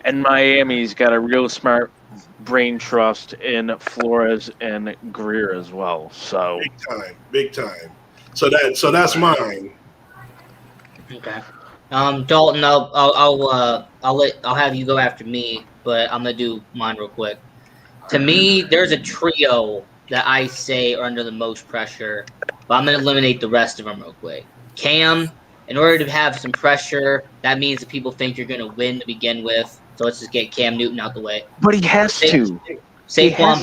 Miami's got a real smart brain trust in Flores and Greer as well. So big time. So that's mine. Okay. Dalton, I'll have you go after me, but I'm gonna do mine real quick. To me, there's a trio that I say are under the most pressure, but I'm gonna eliminate the rest of them real quick. Cam, in order to have some pressure, that means that people think you're gonna win to begin with. So let's just get Cam Newton out the way. But he has to. Saquon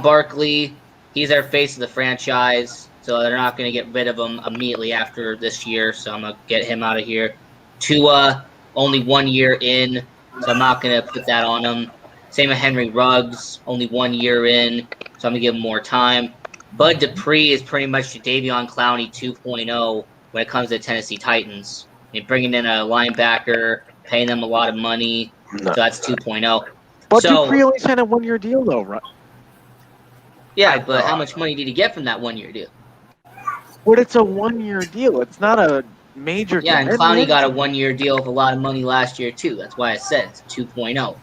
Barkley, he's our face of the franchise, so they're not going to get rid of him immediately after this year, so I'm going to get him out of here. Tua, only 1 year in, so I'm not going to put that on him. Same with Henry Ruggs, only 1 year in, so I'm going to give him more time. Bud Dupree is pretty much the Davion Clowney 2.0 when it comes to the Tennessee Titans. Bringing in a linebacker, paying them a lot of money, so that's 2.0. But Dupree only signed a 1 year deal, though, right? Yeah, but how much money did he get from that 1 year deal? But it's a 1 year deal. It's not a major deal. Yeah, and Clowney got a 1 year deal with a lot of money last year, too. That's why I said it's 2.0.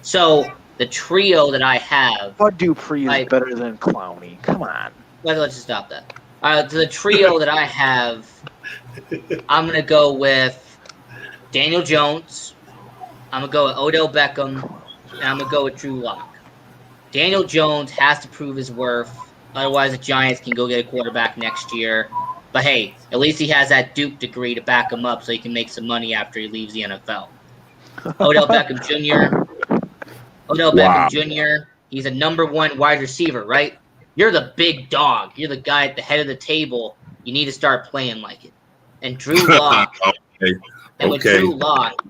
So the trio that I have. But Dupree is better than Clowney. Come on. Let's just stop that. The trio that I have, I'm going to go with Daniel Jones. I'm going to go with Odell Beckham. And I'm going to go with Drew Lock. Daniel Jones has to prove his worth. Otherwise, the Giants can go get a quarterback next year. But hey, at least he has that Duke degree to back him up so he can make some money after he leaves the NFL. Odell Beckham Jr. Beckham Jr., he's a number 1 wide receiver, right? You're the big dog. You're the guy at the head of the table. You need to start playing like it. And Drew Lock. With Drew Lock,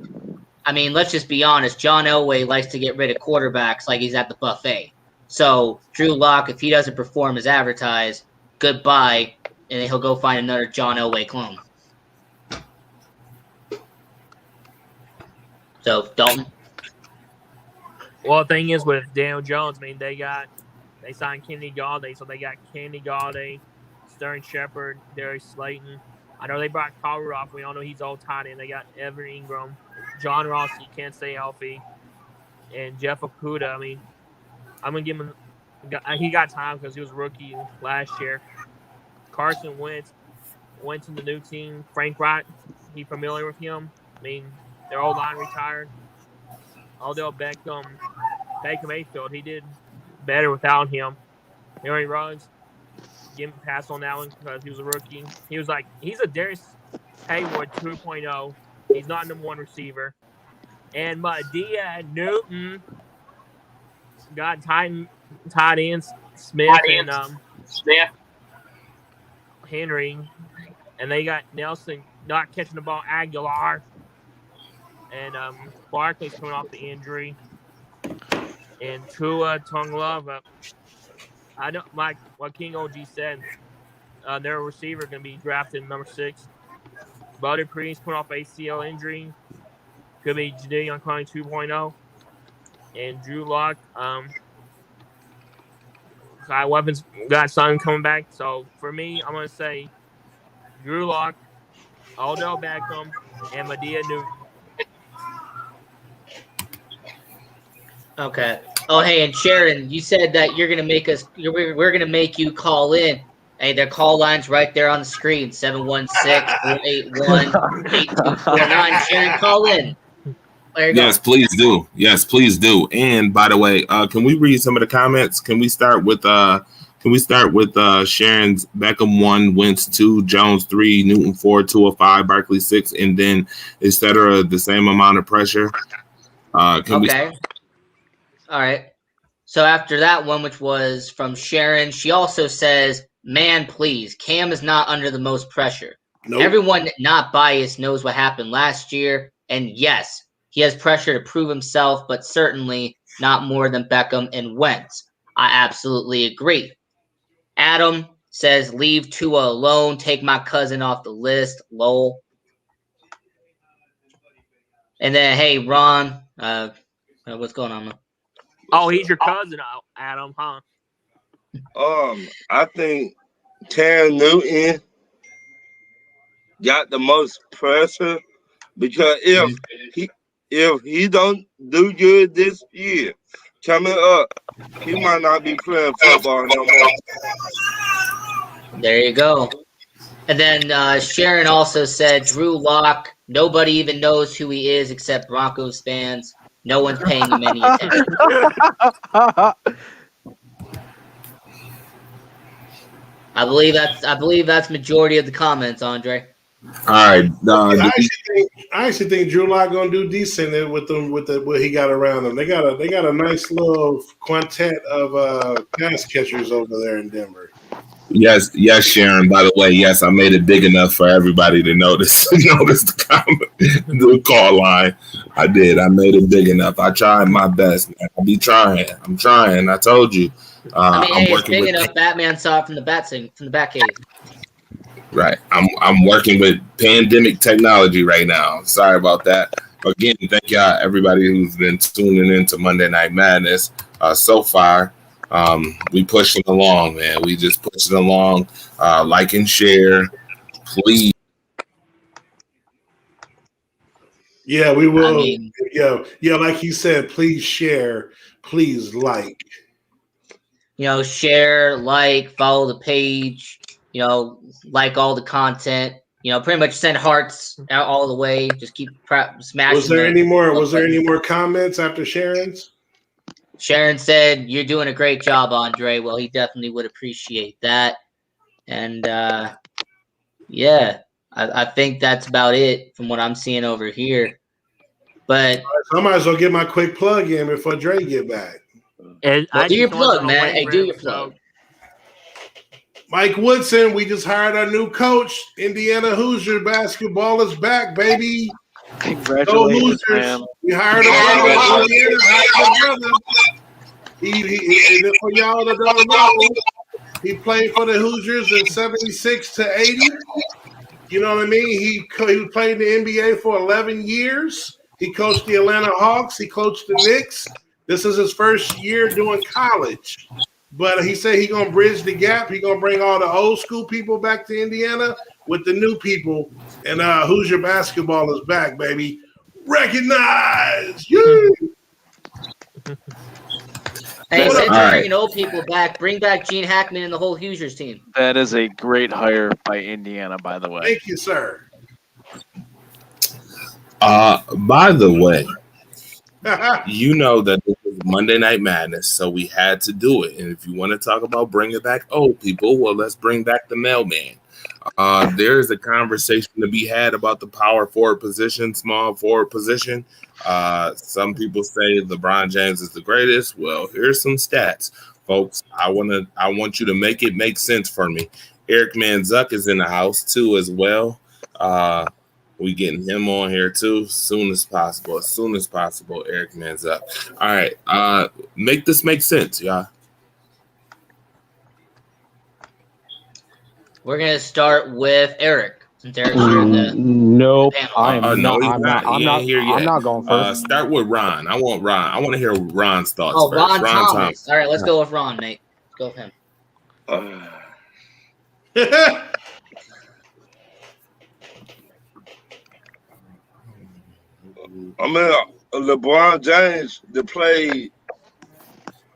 I mean, let's just be honest. John Elway likes to get rid of quarterbacks like he's at the buffet. So Drew Lock, if he doesn't perform as advertised, goodbye, and then he'll go find another John Elway clone. So Dalton. Well, the thing is with Daniel Jones, I mean, they signed Kenny Galladay, so they got Kenny Galladay, Sterling Shepard, Darius Slayton. I know they brought Kyle Rudolph. We all know he's all tight end. They got Evan Ingram, John Ross. He can't stay healthy, and Jeff Okuda. I mean, I'm gonna give him. He got time because he was rookie last year. Carson Wentz went to the new team. Frank Wright, he familiar with him? I mean, their old line retired. Odell Beckham, Baker Mayfield, he did better without him. Henry Ruggs, give him a pass on that one because he was a rookie. He's a Darius Haywood 2.0. He's not number one receiver. And Madea Newton got tight ends Smith and Henry. And they got Nelson not catching the ball, Aguilar. And Barkley's coming off the injury. And Tua Tagovailoa. I know, like what King OG said, their receiver going to be drafted number 6. Buddy Priest coming off ACL injury. Could be Jadeveon Clowney 2.0. And Drew Lock. Kyle Weapons got something coming back. So for me, I'm going to say Drew Lock, Odell Beckham, and Madea Newton. Okay. Oh, hey, and Sharon, you said that you're gonna make us. We're gonna make you call in. Hey, their call line's right there on the screen: 716-481-8249. Sharon, call in. There you go. Yes, please do. Yes, please do. And by the way, can we read some of the comments? Can we start with Sharon's Beckham 1, Wentz 2, Jones 3, Newton 4, Tua 5, Barkley 6, and then etc. The same amount of pressure. Okay. All right. So after that one, which was from Sharon, she also says, "Man, please, Cam is not under the most pressure. Nope. Everyone not biased knows what happened last year, and yes, he has pressure to prove himself, but certainly not more than Beckham and Wentz. I absolutely agree." Adam says, "Leave Tua alone. Take my cousin off the list. Lol." And then, hey, Ron, what's going on, man? Oh, he's your cousin, Adam, huh? I think Cam Newton got the most pressure because if he don't do good this year, coming up, he might not be playing football no more. There you go. And then Sharon also said, "Drew Lock, nobody even knows who he is except Broncos fans. No one's paying him any attention." I believe that's majority of the comments, Andre. All right. I actually think Drew Lock gonna do decent with what he got around them. They got a nice little quintet of pass catchers over there in Denver. Yes, Sharon. By the way, yes, I made it big enough for everybody to notice the comment, the call line. I did. I made it big enough. I tried my best, man. I'm trying. I told you. It's big enough. Batman saw it from the Batcave. Right. I'm working with pandemic technology right now. Sorry about that. Again, thank y'all, everybody who's been tuning in to Monday Night Madness so far. We pushing along, man. We just pushing along. Like and share, please. Yeah, we will. Yeah, like you said, please share, please like. Share, like, follow the page. Like all the content. Pretty much send hearts out all the way. Just keep smashing. Was there any more comments after Sharon's? Sharon said, "You're doing a great job, Andre." Well, he definitely would appreciate that. And yeah, I think that's about it from what I'm seeing over here. But I might as well get my quick plug in before Dre get back. Do your plug, man. Hey, do your plug. Mike Woodson, we just hired our new coach. Indiana Hoosier basketball is back, baby. Congratulations, man. We hired him. He for y'all that don't know, he played for the Hoosiers in 76 to 80. You know what I mean? He played in the NBA for 11 years. He coached the Atlanta Hawks. He coached the Knicks. This is his first year doing college. But he said he's going to bridge the gap. He's going to bring all the old school people back to Indiana with the new people. And Hoosier basketball is back, baby. Recognize you. Hey, since you're bringing old people back, bring back Gene Hackman and the whole Hoosiers team. That is a great hire by Indiana, by the way. Thank you, sir. By the way, you know that this is Monday Night Madness, so we had to do it. And if you want to talk about bringing back old people, well, let's bring back the mailman. There is a conversation to be had about the power forward position, small forward position. Some people say LeBron James is the greatest. Well, here's some stats, folks. I want you to make it make sense for me. Eric Manzuck is in the house too, as well. We getting him on here too, as soon as possible. Eric Manzuck. All right, make this make sense, y'all. We're gonna start with Eric. Since Eric's here in the Nope. panel. I'm not going first. Start with Ron. I want Ron. I want to hear Ron's thoughts Oh, first. Ron Thomas. All right, let's go with Ron, Nate. Let's go with him. I mean, LeBron James to play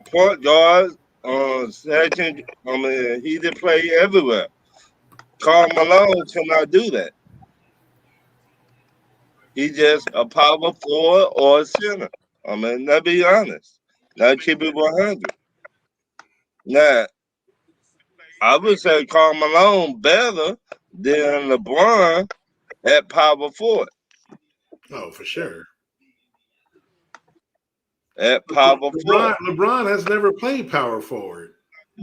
point guard on second. I mean, he did play everywhere. Karl Malone cannot do that. He just a power forward or a center. I mean, let's be honest. Now keep it 100. Now, I would say Karl Malone better than LeBron at power forward. Oh, for sure. At power forward. LeBron has never played power forward.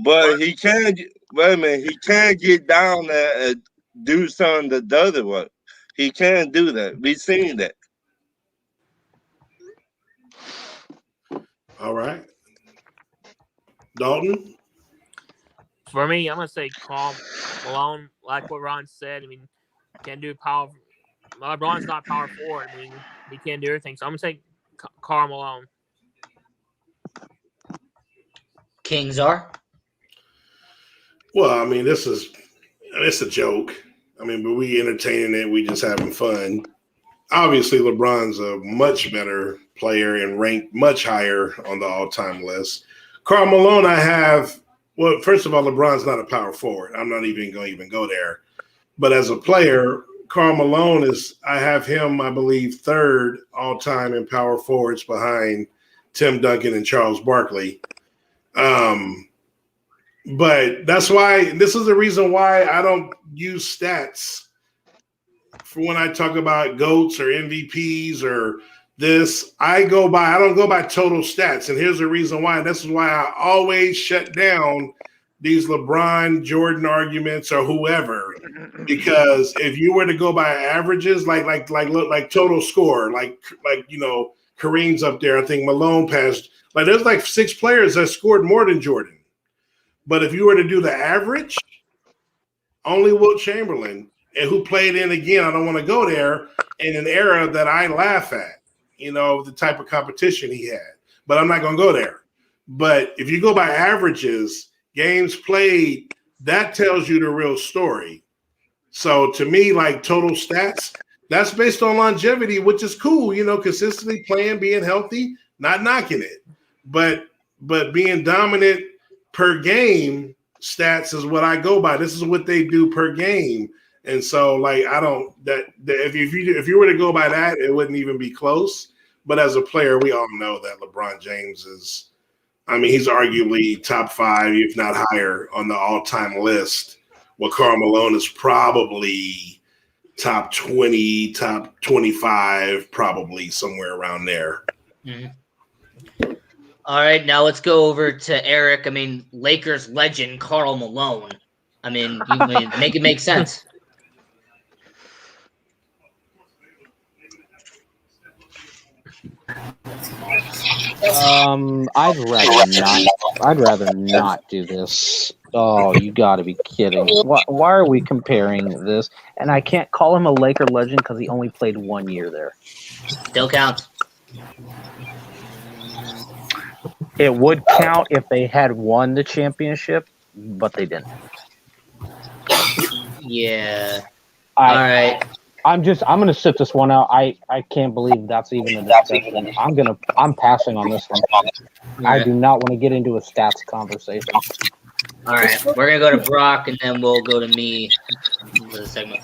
But he can he can get down there and do something that doesn't work. He can do that. We've seen that. All right. Dalton? For me, I'm gonna say Karl Malone, like what Ron said. I mean, can't do power. LeBron's not power forward. I mean, he can't do everything. So I'm gonna say Karl Malone. Kings are. Well, I mean, it's a joke. I mean, but we entertaining it. We just having fun. Obviously, LeBron's a much better player and ranked much higher on the all-time list. Karl Malone, well, first of all, LeBron's not a power forward. I'm not even going to go there. But as a player, Karl Malone I have him, I believe, third all-time in power forwards behind Tim Duncan and Charles Barkley. But that's why this is the reason why I don't use stats for when I talk about GOATs or MVPs or this. I don't go by total stats. And here's the reason why. This is why I always shut down these LeBron, Jordan arguments or whoever. Because if you were to go by averages, like total score, like Kareem's up there. I think Malone passed. There's like 6 players that scored more than Jordan. But if you were to do the average, only Wilt Chamberlain, and who played in, again, I don't want to go there, in an era that I laugh at, the type of competition he had. But I'm not going to go there. But if you go by averages, games played, that tells you the real story. So to me, like total stats, that's based on longevity, which is cool, consistently playing, being healthy, not knocking it. But being dominant per game stats is what I go by. This is what they do per game. And so if you were to go by that, it wouldn't even be close. But as a player, we all know that LeBron James he's arguably top 5, if not higher, on the all-time list. Well, Karl Malone is probably top 20, top 25, probably somewhere around there. Mm-hmm. All right, now let's go over to Eric. Lakers legend Karl Malone. You make it make sense. I'd rather not do this. Oh, you got to be kidding! Why are we comparing this? And I can't call him a Laker legend because he only played 1 year there. Still counts. It would count if they had won the championship, but they didn't. Yeah. All right. I'm going to sit this one out. I can't believe that's even a discussion. I'm passing on this one. Yeah. I do not want to get into a stats conversation. All right. We're going to go to Brock, and then we'll go to me for the segment.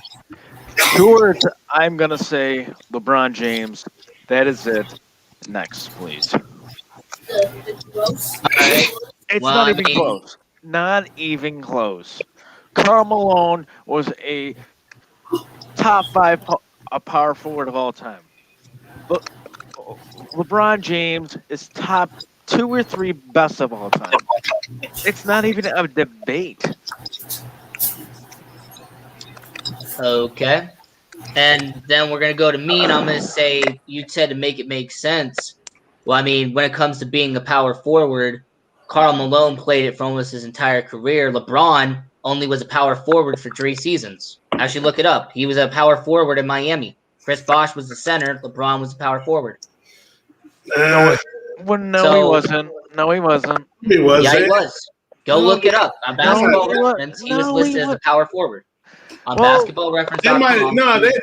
Sure, I'm gonna say LeBron James. That is it. Next, please. It's Well, not I even mean- close. Not even close. Karl Malone was a top 5 a power forward of all time. But LeBron James is top 2 or 3 best of all time. It's not even a debate. Okay. And then we're going to go to me, and I'm going to say you said to make it make sense. Well, I mean, when it comes to being a power forward, Karl Malone played it for almost his entire career. LeBron only was a power forward for 3 seasons. Actually, look it up. He was a power forward in Miami. Chris Bosh was the center. LeBron was the power forward. Uh, Well, no, So- he wasn't. No, he wasn't. he was Yeah, he it? was. Go No, look it up. On no, Basketball he wa- Reference, he was no, listed he as wa- a power forward. On Well, basketballreference.com.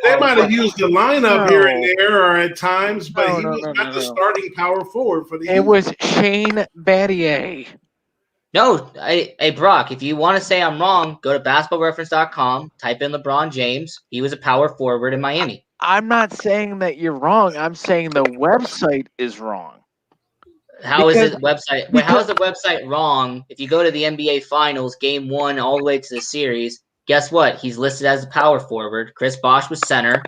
They might have used the lineup here and No. there or at times, but No, he no, was no, not no, the no. starting power forward for the It Heat. was Shane Battier. No, hey Brock, if you want to say I'm wrong, go to basketballreference.com, type in LeBron James. He was a power forward in Miami. I'm not saying that you're wrong. I'm saying the website is wrong. How is Because- it website? Wait, how is the website wrong? If you go to the NBA Finals, Game 1, all the way to the series, guess what? He's listed as a power forward. Chris Bosh was center.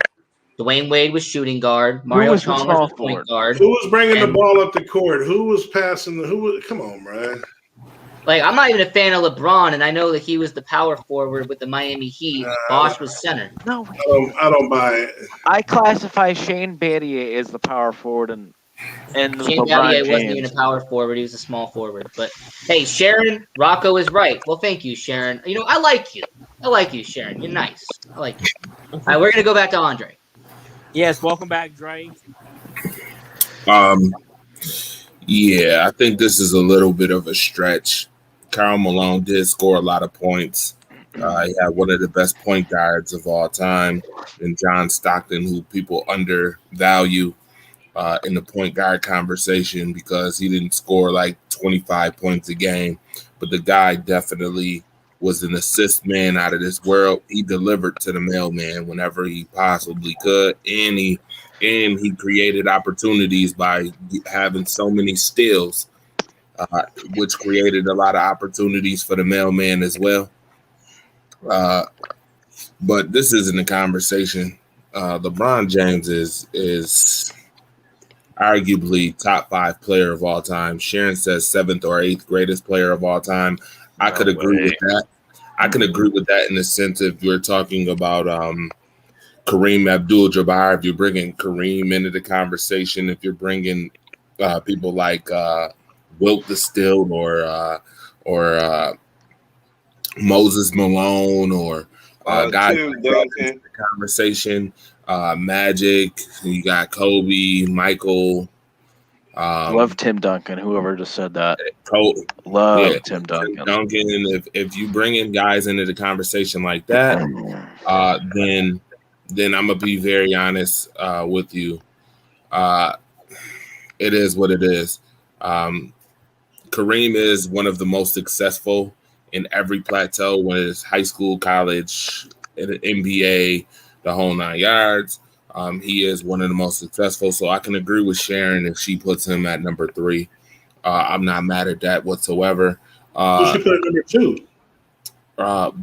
Dwayne Wade was shooting guard. Mario was the Chalmers small was point forward? guard. Who was bringing the And- ball up the court? Who was passing the? Who was? Come on, man. Like, I'm not even a fan of LeBron, and I know that he was the power forward with the Miami Heat. Bosh was center. No, I don't buy it. I classify Shane Battier as the power forward and Shane LeBron Battier wasn't even James. a power forward; he was a small forward. But hey, Sharon, Rocco is right. Well, thank you, Sharon. You know, I like you. I like you, Sharon. You're nice. I like you. All right, we're gonna go back to Andre. Yes, welcome back, Dre. Yeah, I think this is a little bit of a stretch. Karl Malone did score a lot of points. He had one of the best point guards of all time in John Stockton, who people undervalue in the point guard conversation because he didn't score like 25 points a game. But the guy definitely was an assist man out of this world. He delivered to the mailman whenever he possibly could, and he created opportunities by having so many steals, which created a lot of opportunities for the mailman as well. But this isn't a conversation. LeBron James is arguably top 5 player of all time. Sharon says 7th or 8th greatest player of all time. I could agree with that. I can agree with that in the sense if you're talking about Kareem Abdul-Jabbar, if you're bringing Kareem into the conversation, if you're bringing people like Wilt the Still or Moses Malone or guys Tim in Duncan. the conversation, Magic, you got Kobe, Michael. Love Tim Duncan. Whoever just said that. Love Tim Duncan. If you bring in guys into the conversation like that, then I'm gonna be very honest with you. It is what it is. Kareem is one of the most successful in every plateau, whether it's high school, college, NBA, the whole 9 yards. He is one of the most successful, so I can agree with Sharon if she puts him at number 3. I'm not mad at that whatsoever. Who should put at number 2?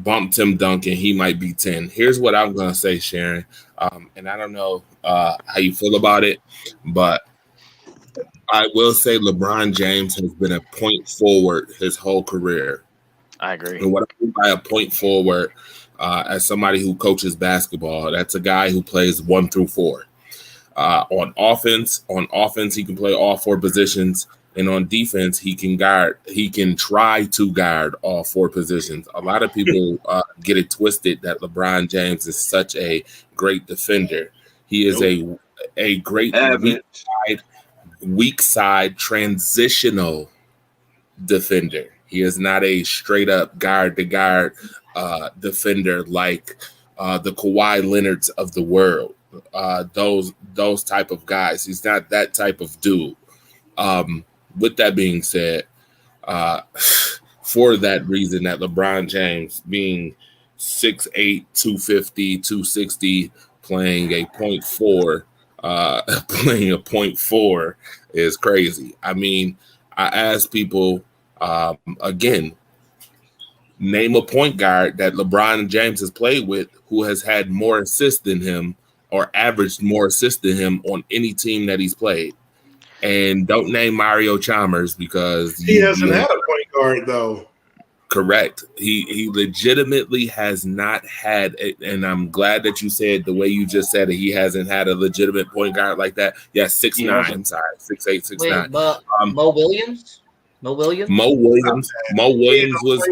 Bump Tim Duncan. He might be 10. Here's what I'm going to say, Sharon. And I don't know how you feel about it, but I will say LeBron James has been a point forward his whole career. I agree. And what I mean by a point forward, as somebody who coaches basketball, that's a guy who plays 1 through 4. On offense, he can play all 4 positions, and on defense, he can guard. He can try to guard all 4 positions. A lot of people get it twisted that LeBron James is such a great defender. He is a great weak side transitional defender. He is not a straight up guard to guard defender like the Kawhi Leonards of the world. Those type of guys. He's not that type of dude. With that being said, for that reason, that LeBron James being 6'8", 250, 260, playing a 0.4, playing a 0.4 is crazy. I mean, I asked people again, name a point guard that LeBron James has played with who has had more assists than him or averaged more assists than him on any team that he's played. And don't name Mario Chalmers because he hasn't had a point guard though. Correct. He legitimately has not had it, and I'm glad that you said the way you just said it. He hasn't had a legitimate point guard like that. Yeah, 6'9". I'm sorry, 6'8", 6'9". Mo Williams. Mo Williams was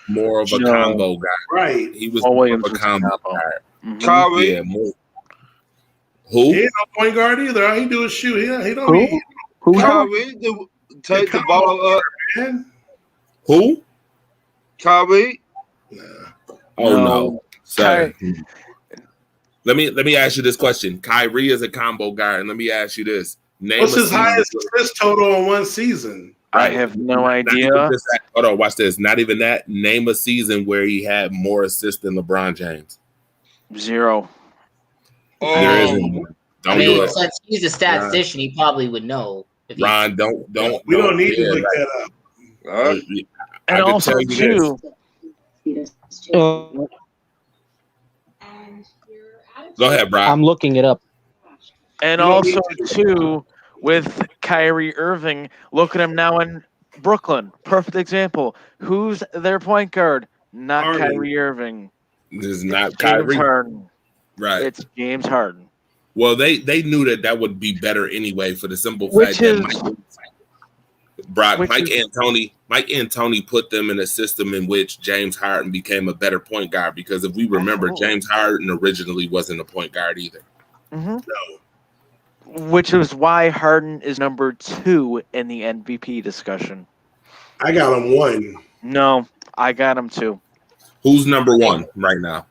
more of a combo guy. Right. He was more of a combo guy. Kyrie. Yeah, who? He ain't no point guard either. All he do is shoot. He don't Who? need Kyrie take the ball up. man. Who? Kyrie. Oh no. Sorry. Let me ask you this question. Kyrie is a combo guy, and let me ask you this. What's his highest assist total in one season? I have no idea. Hold on, watch this. Not even that. Name a season where he had more assists than LeBron James. 0. There isn't. Don't do it. Since he's a statistician, he probably would know. Ron, don't. We don't need to look that up. And also, too, go ahead, Brian. I'm looking it up. and also, too, with Kyrie Irving, look at him now in Brooklyn. Perfect example. Who's their point guard? Not Harden. Kyrie Irving. This is not James Kyrie. Harden. Right. It's James Harden. Well, they knew that would be better anyway for the simple Which fact is- that Mike D'Antoni put them in a system in which James Harden became a better point guard because if we remember, James Harden originally wasn't a point guard either. Mm-hmm. No. Which is why Harden is number 2 in the MVP discussion. I got him 1. No, I got him 2. Who's number 1 right now?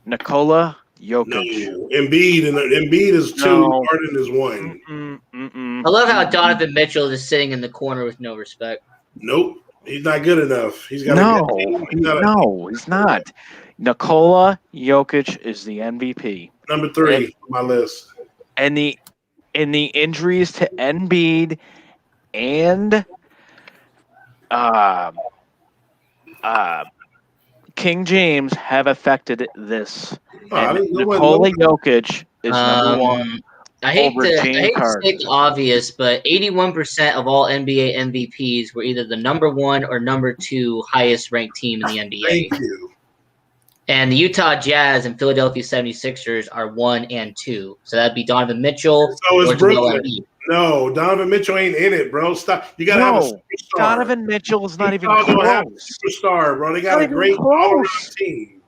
Nikola No. Jokic. Embiid is 2. No. Harden is 1. I love how Donovan Mitchell is sitting in the corner with no respect. Nope. He's not good enough. He's got No, he's he's not. Nikola Jokic is the MVP. number 3 on my list. And the injuries to Embiid and King James have affected this. Oh, I And didn't know Nikola Jokic is number 1. I hate Over to James Harden. say the obvious, but 81% of all NBA MVPs were either the number 1 or number 2 highest ranked team in the NBA. Thank you. And the Utah Jazz and Philadelphia 76ers are 1 and 2. So that'd be Donovan Mitchell So is or Joel Brooklyn. Embiid. No, Donovan Mitchell ain't in it, bro. Stop. You gotta have a No, superstar. Donovan Mitchell is not even Chicago have a close. superstar, bro. They got Not a even great close. all-around team.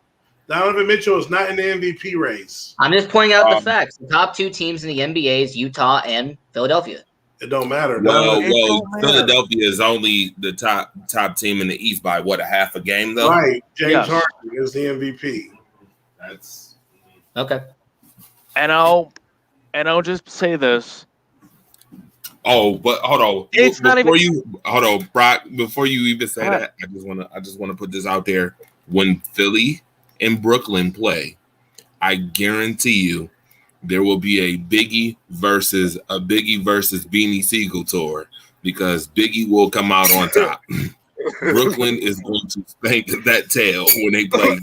Donovan Mitchell is not in the MVP race. I'm just pointing out the facts. The top 2 teams in the NBA is Utah and Philadelphia. It don't matter. Well, it don't matter. Philadelphia is only the top team in the East by what, a half a game though? Right. James Yes. Harden is the MVP. That's Okay. And I'll just say this. Oh, but hold on. It's not before even- you hold on, Brock. Before you even say What? that, I just wanna put this out there. When Philly and Brooklyn play, I guarantee you there will be a Biggie versus Beanie Siegel tour because Biggie will come out on top. Brooklyn is going to spank that tail when they play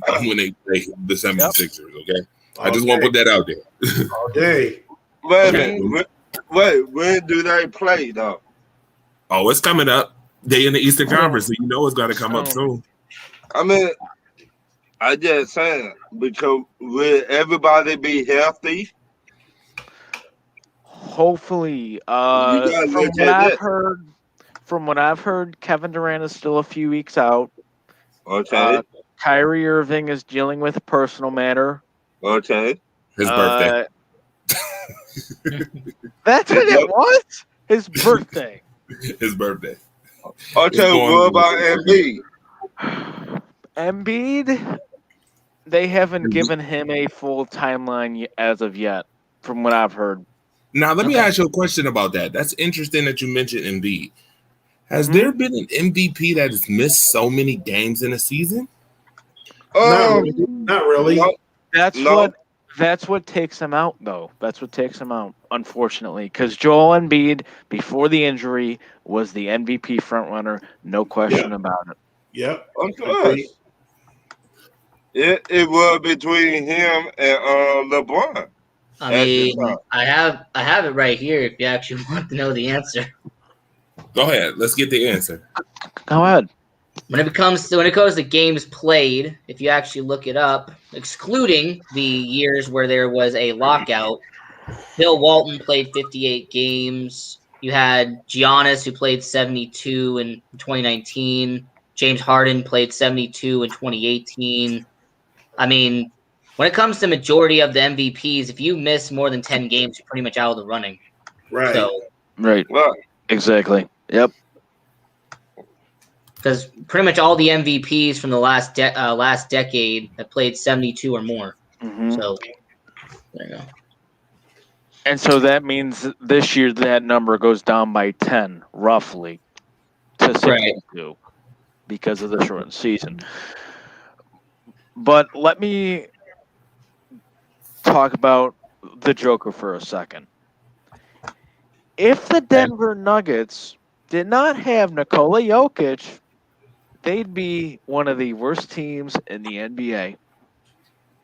the 76ers. Okay, I just want to put that out there. All day. Wait a minute. Wait, when do they play though? Oh, it's coming up. They in the Eastern Conference, so you know it's got to come up soon. I mean, I just saying because will everybody be healthy? Hopefully, gotta from look what at I've it. heard, Kevin Durant is still a few weeks out. Okay, Kyrie Irving is dealing with a personal matter. okay. His birthday. That's what it was. His birthday. His birthday. Okay, going- what about Embiid? Embiid, they haven't given him a full timeline as of yet, from what I've heard. Now, let me ask you a question about that. That's interesting that you mentioned Embiid. Has there been an MVP that has missed so many games in a season? Not really. No, That's No. what takes him out, though. That's what takes him out, unfortunately, because Joel Embiid, before the injury, was the MVP frontrunner, no question about it. Yep. of Agreed. course. It was between him and LeBron. I At the mean, time. I have it right here if you actually want to know the answer. Go ahead. Let's get the answer. Go ahead. When it comes to games played, if you actually look it up, excluding the years where there was a lockout, Bill Walton played 58 games. You had Giannis, who played 72 in 2019. James Harden played 72 in 2018. I mean, when it comes to majority of the MVPs, if you miss more than 10 games, you're pretty much out of the running. Right. So, Right. Well, Exactly. Yep. because pretty much all the MVPs from the last decade have played 72 or more. hmm So, there you go. And so that means this year that number goes down by 10, roughly, to 62 because of the shortened season. But let me talk about the Joker for a second. If the Denver Nuggets did not have Nikola Jokic, they'd be one of the worst teams in the NBA.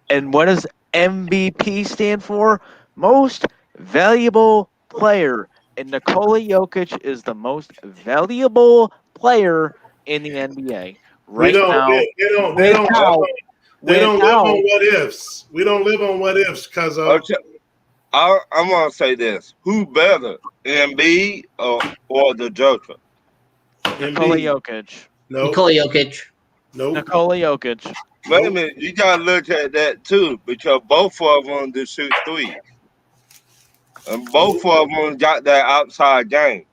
And what does MVP stand for? Most valuable player. And Nikola Jokic is the most valuable player in the NBA right now. They don't live on what ifs. We don't live on what ifs because of okay. I'm gonna say this: who better, Embiid or the Joker? Nikola Embiid. Jokic. Nope. Nikola Jokic. Nope. Nikola Jokic. Wait a minute, you gotta look at that too, because both of them do shoot threes, and both of them got that outside game.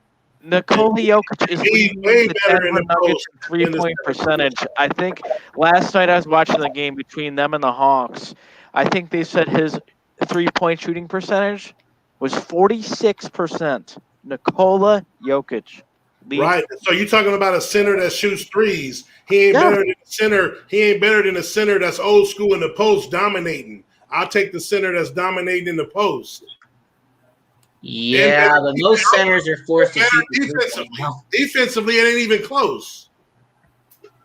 Nikola Jokic is He's leading way the better in Denver the Nuggets post in three-point percentage. I think last night I was watching the game between them and the Hawks. I think they said his three-point shooting percentage was 46%. Nikola Jokic. Right. So you're talking about a center that shoots threes. He ain't better than a center. He ain't better than a center that's old school in the post dominating. I'll take the center that's dominating in the post. Yeah, but most centers are forced to shoot the three-point now. Defensively, it ain't even close.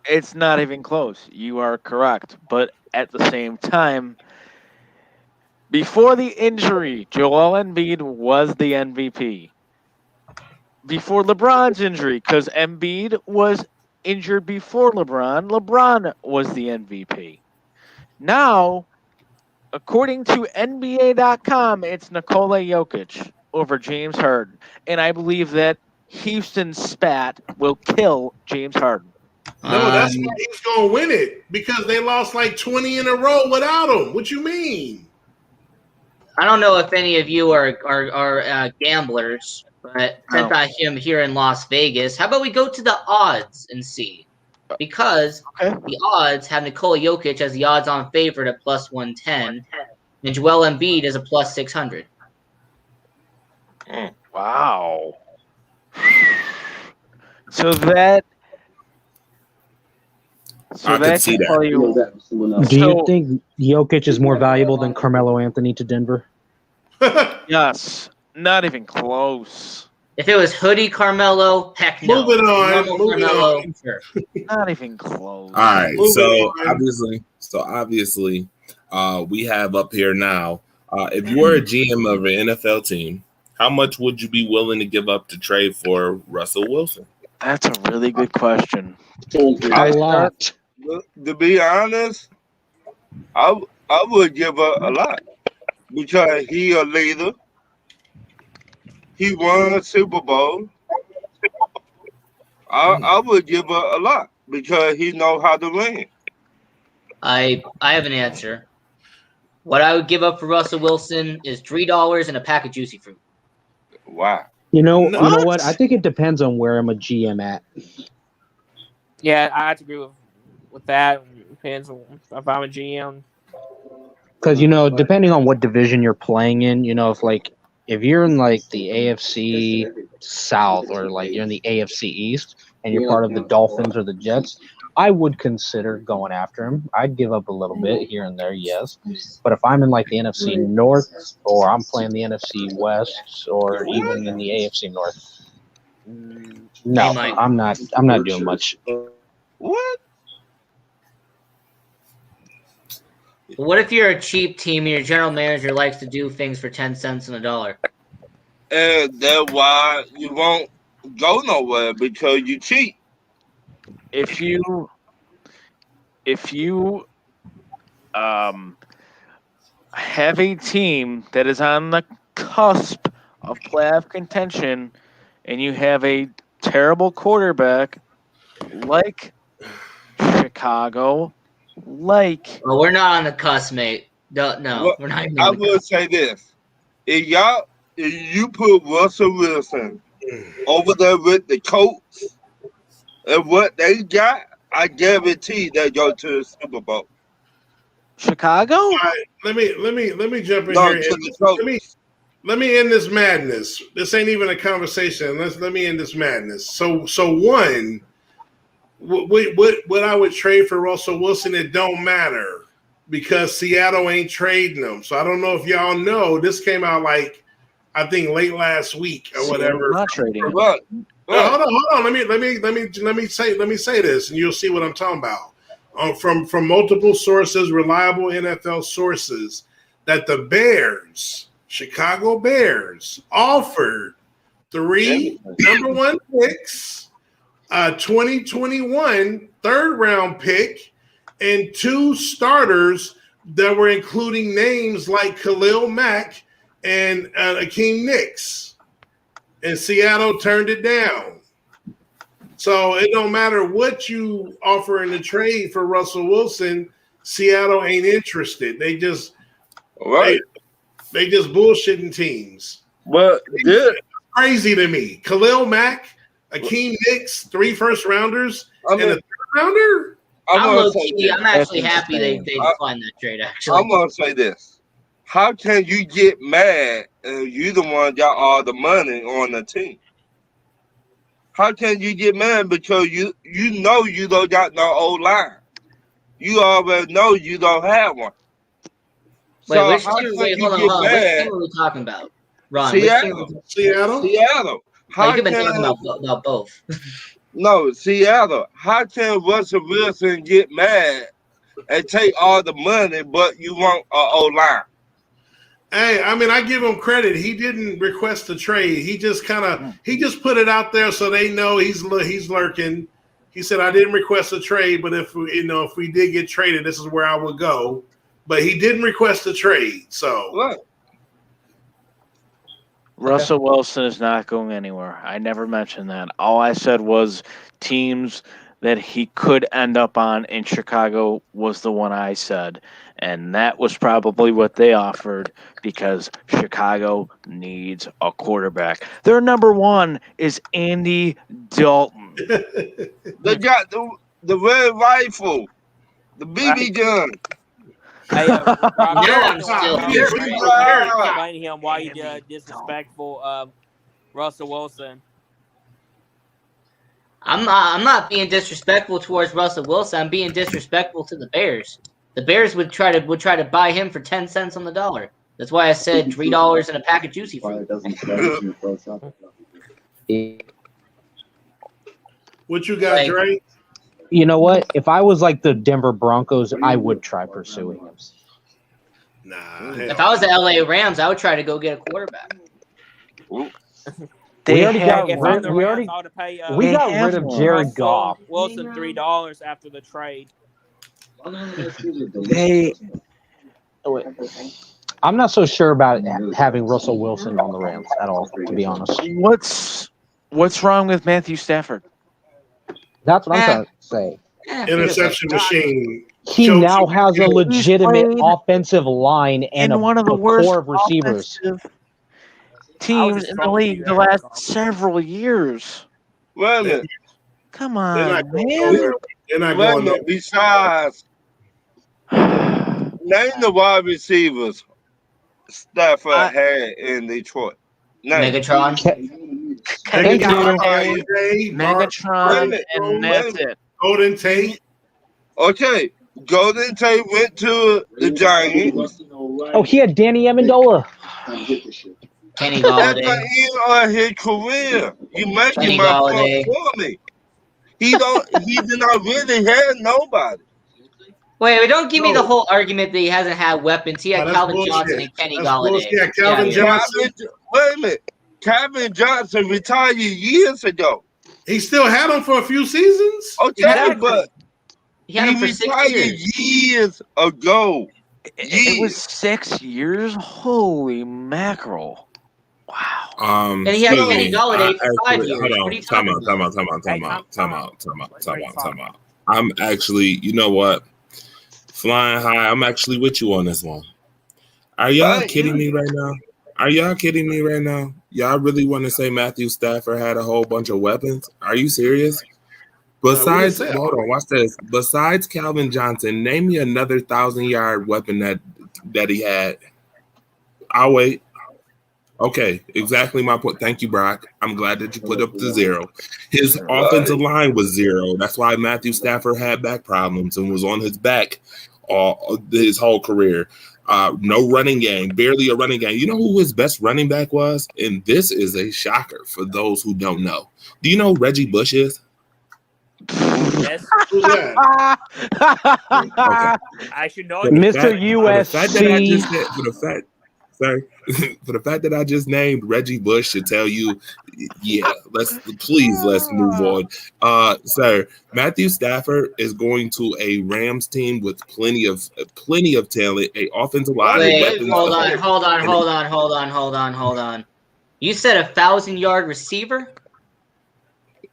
It's not even close. You are correct. But at the same time, before the injury, Joel Embiid was the MVP. Before LeBron's injury, because Embiid was injured before LeBron was the MVP. Now, according to NBA.com, it's Nikola Jokic over James Harden. And I believe that Houston spat will kill James Harden. No, that's why he's going to win it, because they lost like 20 in a row without him. What you mean? I don't know if any of you are gamblers, but since I am here in Las Vegas, how about we go to the odds and see? Because the odds have Nikola Jokic as the odds-on favorite at plus 110, and Joel Embiid is a plus 600. Wow. So that I can see that. tell you. Do you think Jokic is more valuable than Carmelo Anthony to Denver? Yes. Not even close. If it was hoodie Carmelo, heck no. Moving on. Normal Moving Carmelo, on. sure. Not even close. All right. Moving So on. obviously, we have up here now. If you were a GM of an NFL team, how much would you be willing to give up to trade for Russell Wilson? That's a really good question. A lot. To be honest, I would give a lot, because he a leader. He won a Super Bowl. I would give a lot, because he know how to win. I have an answer. What I would give up for Russell Wilson is $3 and a pack of Juicy Fruit. Wow. You know what? I think it depends on where I'm a GM at. Yeah, I have to agree with that. Depends on if I'm a GM. Because, depending on what division you're playing in, if you're in like the AFC South or like you're in the AFC East, and you're part of the Dolphins or the Jets, I would consider going after him. I'd give up a little bit here and there, yes. But if I'm in like the NFC North, or I'm playing the NFC West, or even in the AFC North, no, Hey, Mike. I'm not doing much. What? What if you're a cheap team and your general manager likes to do things for 10 cents on the dollar? And that's why you won't go nowhere because you cheat. If you have a team that is on the cusp of playoff contention and you have a terrible quarterback like Chicago, like Well, we're not on the cusp, mate. No, Well, we're not even I on the will cusp. say this: if you put Russell Wilson over there with the Colts and what they got, I guarantee they go to the Super Bowl. Chicago. All right, let me jump in No, here. to And the Colts. let me end this madness. This ain't even a conversation. Let me end this madness. So one, what I would trade for Russell Wilson, it don't matter because Seattle ain't trading him. So I don't know if y'all know. This came out like I think late last week or whatever. Not trading. Right. Hold on. Let me say this, and you'll see what I'm talking about. From multiple sources, reliable NFL sources, that the Bears, Chicago Bears, offered 3 number 1 picks, 2021 third-round pick, and 2 starters that were including names like Khalil Mack and Akeem Nicks. And Seattle turned it down. So it don't matter what you offer in the trade for Russell Wilson, Seattle ain't interested. They just Right. they just bullshitting teams. But this, Crazy to me. Khalil Mack, Akeem Nicks, 3 first-rounders, I and a mean, third-rounder. I'm I'm gonna say low-key. this. I'm actually That's happy they insane. declined that trade. Actually, I'm gonna say this. How can you get mad and you the one got all the money on the team? How can you get mad because you know you don't got no old line? You already know you don't have one. So which how team? can Wait, you hold on. get Which mad? team are we talking about, Ron? Which team? Seattle. Seattle. Seattle. Like, How you've been talking can about both. no Seattle? How can Russell Wilson get mad and take all the money, but you want an old line? Hey, I mean, I give him credit. He didn't request a trade. He just put it out there so they know he's lurking. He said, "I didn't request a trade, but if we did get traded, this is where I would go." But he didn't request a trade, so What? Russell Wilson is not going anywhere. I never mentioned that. All I said was teams that he could end up on in Chicago was the one I said. And that was probably what they offered because Chicago needs a quarterback. Their number 1 is Andy Dalton. They got the red rifle, the BB gun. Hey, Yeah, I'm still here, explain him why he disrespectful of Russell Wilson. I'm not being disrespectful towards Russell Wilson. I'm being disrespectful to the Bears. The Bears would try to buy him for 10 cents on the dollar. That's why I said $3 and a pack of juicy fruit. what you got, Like- Dre? You know what? If I was like the Denver Broncos, I would try pursuing him. Nah. If I was the LA Rams, I would try to go get a quarterback. We already got If rid- I'm the we Rams, already- I would pay We They got have rid of one. Jared Russell Goff. Wilson $3 after the trade. They I'm not so sure about having Russell Wilson on the Rams at all, to be honest. what's wrong with Matthew Stafford? That's what I'm trying to say. Interception machine. He Chosen. now has a legitimate played offensive line and in one of the worst core of receivers. offensive teams in the league the last several years. Wait a minute. Come They're on, not going man. nowhere. They're not Wait a going minute. nowhere. Besides, name the wide receivers Stafford had in Detroit. Name. Megatron. Kenny They got Galladay, AJ, Megatron, and that's it. Golden Tate. Okay, Golden Tate went to the Giants. Oh, he had Danny Amendola. Kenny At the Galladay. end of his career, you making Kenny my Galladay. point for me. He did not really have nobody. Wait, don't give me the No. whole argument that he hasn't had weapons. He had that's Calvin bullshit. Johnson and Kenny That's Galladay. bullshit. Yeah, Calvin Yeah. Johnson. Wait a minute. Calvin Johnson retired years ago. He still had him for a few seasons. Okay, Exactly. but He had him for 6 retired years. years ago. It was 6 years. Holy mackerel! Wow. And he had excuse Kenny me. Galladay for 5 years. Hold What are on. you Time talking out. about? Time out. I'm actually, you know what? Flying high. I'm actually with you on this one. Are y'all kidding me right now? Y'all really want to say Matthew Stafford had a whole bunch of weapons? Are you serious? Besides, say- hold on, watch this. Besides Calvin Johnson, name me another 1,000-yard weapon that he had. I'll wait. Okay, exactly my point. Thank you, Brock. I'm glad that you put up the 0. His offensive line was 0. That's why Matthew Stafford had back problems and was on his back his whole career. No running game, barely a running game. You know who his best running back was? And this is a shocker for those who don't know. Do you know who Reggie Bush is? Yes, Who's that? I should know. Mr. For the fact that I just named Reggie Bush should tell you, yeah, let's move on. Sir, Matthew Stafford is going to a Rams team with plenty of talent, a offensive line. Wait, hold on. You said 1,000-yard receiver?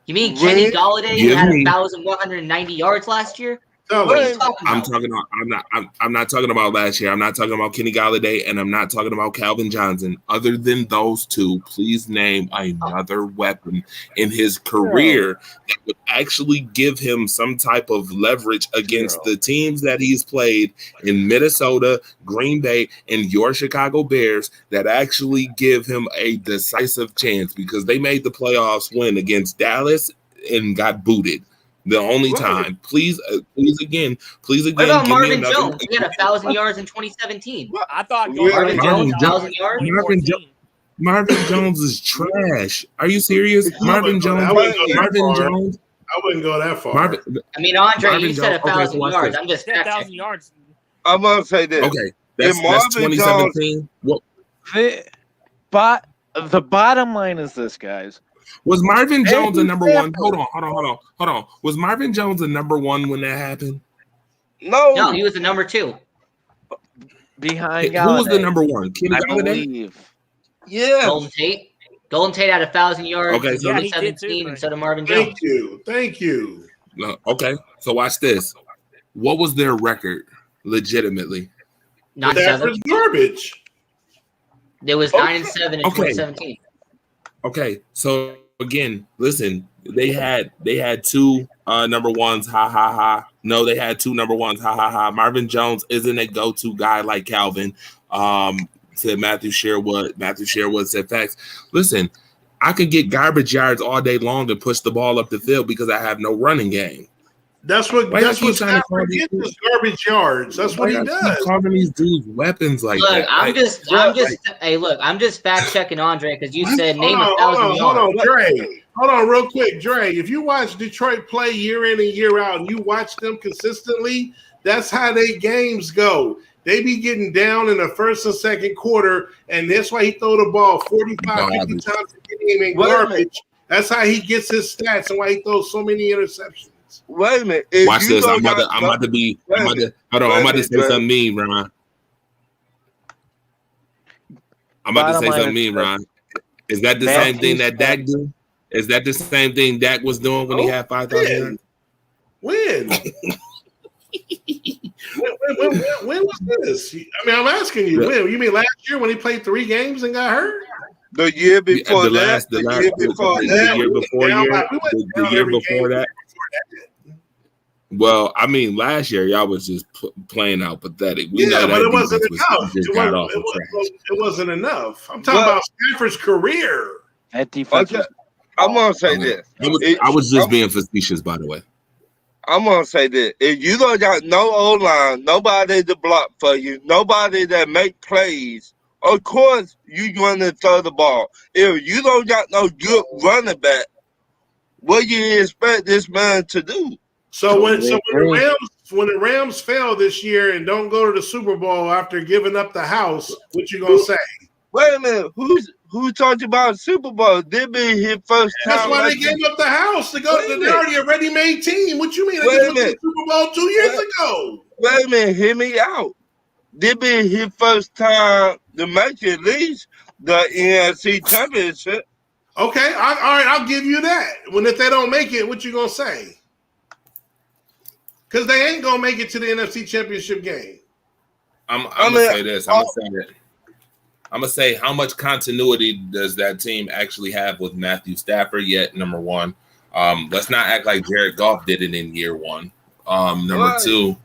You mean Kenny Galladay who had 1,190 yards last year? Tell What are me. you talking about? I'm not talking about last year. I'm not talking about Kenny Galladay, and I'm not talking about Calvin Johnson. Other than those two, please name another weapon in his career that would actually give him some type of leverage against the teams that he's played in Minnesota, Green Bay, and your Chicago Bears that actually give him a decisive chance, because they made the playoffs win against Dallas and got booted. The only time. Please again. What about give Marvin me Jones? He had 1,000 yards in 2017. I thought Marvin Jones, 1,000 yards? Marvin Jones is trash. Are you serious? Marvin Jones. I wouldn't go that far. I mean, Andre, Marvin you said Jones- okay, 1,000 so watch yards. this. I'm just 10,000 yards. I'm gonna say this. Okay, that's Marvin 2017. What But the bottom line is this, guys. was Marvin Jones a number one? Hold on. Was Marvin Jones a number one when that happened? No, he was the number 2. Behind Who was the Galladay, number one? Kenny I Galladay? believe. Yeah. Golden Tate had 1,000 yards Okay, in so- Yeah, he did 2017 too, instead of Marvin Jones. Thank you. No, okay, so watch this. What was their record? Legitimately, 9-7. Stafford's garbage. It was 9-7 in Okay. 2017. okay. So again, listen. They had 2 number ones. Ha ha ha. No, they had 2 number ones. Ha ha ha. Marvin Jones isn't a go-to guy like Calvin. Said Matthew Sherwood said facts. Listen, I could get garbage yards all day long and push the ball up the field because I have no running game. That's what Why y'all keep trying to Stafford call gets these- is garbage yards. That's what he Why y'all keep does. carving these dudes weapons like Look, that. I'm Like, just hey, look, I'm just fact checking Andre because you said name 1,000 yards. Hold on, Dre. Hold on, real quick, Dre. If you watch Detroit play year in and year out, and you watch them consistently, that's how they games go. They be getting down in the first and second quarter, and that's why he throw the ball 45, 50 times a game in garbage. That's how he gets his stats and why he throws so many interceptions. Wait a minute. If watch you this. don't I'm about got- to be. Wait a I'm about to. minute. Hold on. Wait I'm a about to minute, say Dre. something mean, Ron. I'm about to Bottom say line something mean, is Ron. Is that the Matthew same thing that Dak do? Is that the same thing Dak was doing when he had 5,000 yards? When? when was this? I mean, I'm asking you. When? You mean last year when he played 3 games and got hurt? The year before The that. last- The year before the that. year before down year, by- we went the down year every before game that. Well, I mean, last year y'all was just playing out pathetic. We know Yeah, that but it wasn't defense enough. just It got off wasn't, the track. it wasn't enough. I'm talking Well- about Stafford's career. That defense Okay. was I'm gonna say Okay. this. I was just being facetious, by the way. I'm gonna say this: if you don't got no O-line, nobody to block for you, nobody that make plays, of course you gonna throw the ball. If you don't got no good running back, what do you expect this man to do? So when the Rams fail this year and don't go to the Super Bowl after giving up the house, what you gonna say? Wait a minute, who talked about Super Bowl? This be his first time. That's why they gave up the house to go. They're already a ready-made team. What you mean? They just went to the Super Bowl 2 years ago. Wait a minute, hear me out. This be his first time to make at least the NFC Championship. Okay, all right, I'll give you that. If they don't make it, what you gonna say? Because they ain't gonna make it to the NFC Championship game. I'm gonna say this. I'm gonna say how much continuity does that team actually have with Matthew Stafford? Yet, number one, let's not act like Jared Goff did it in year one. Number two.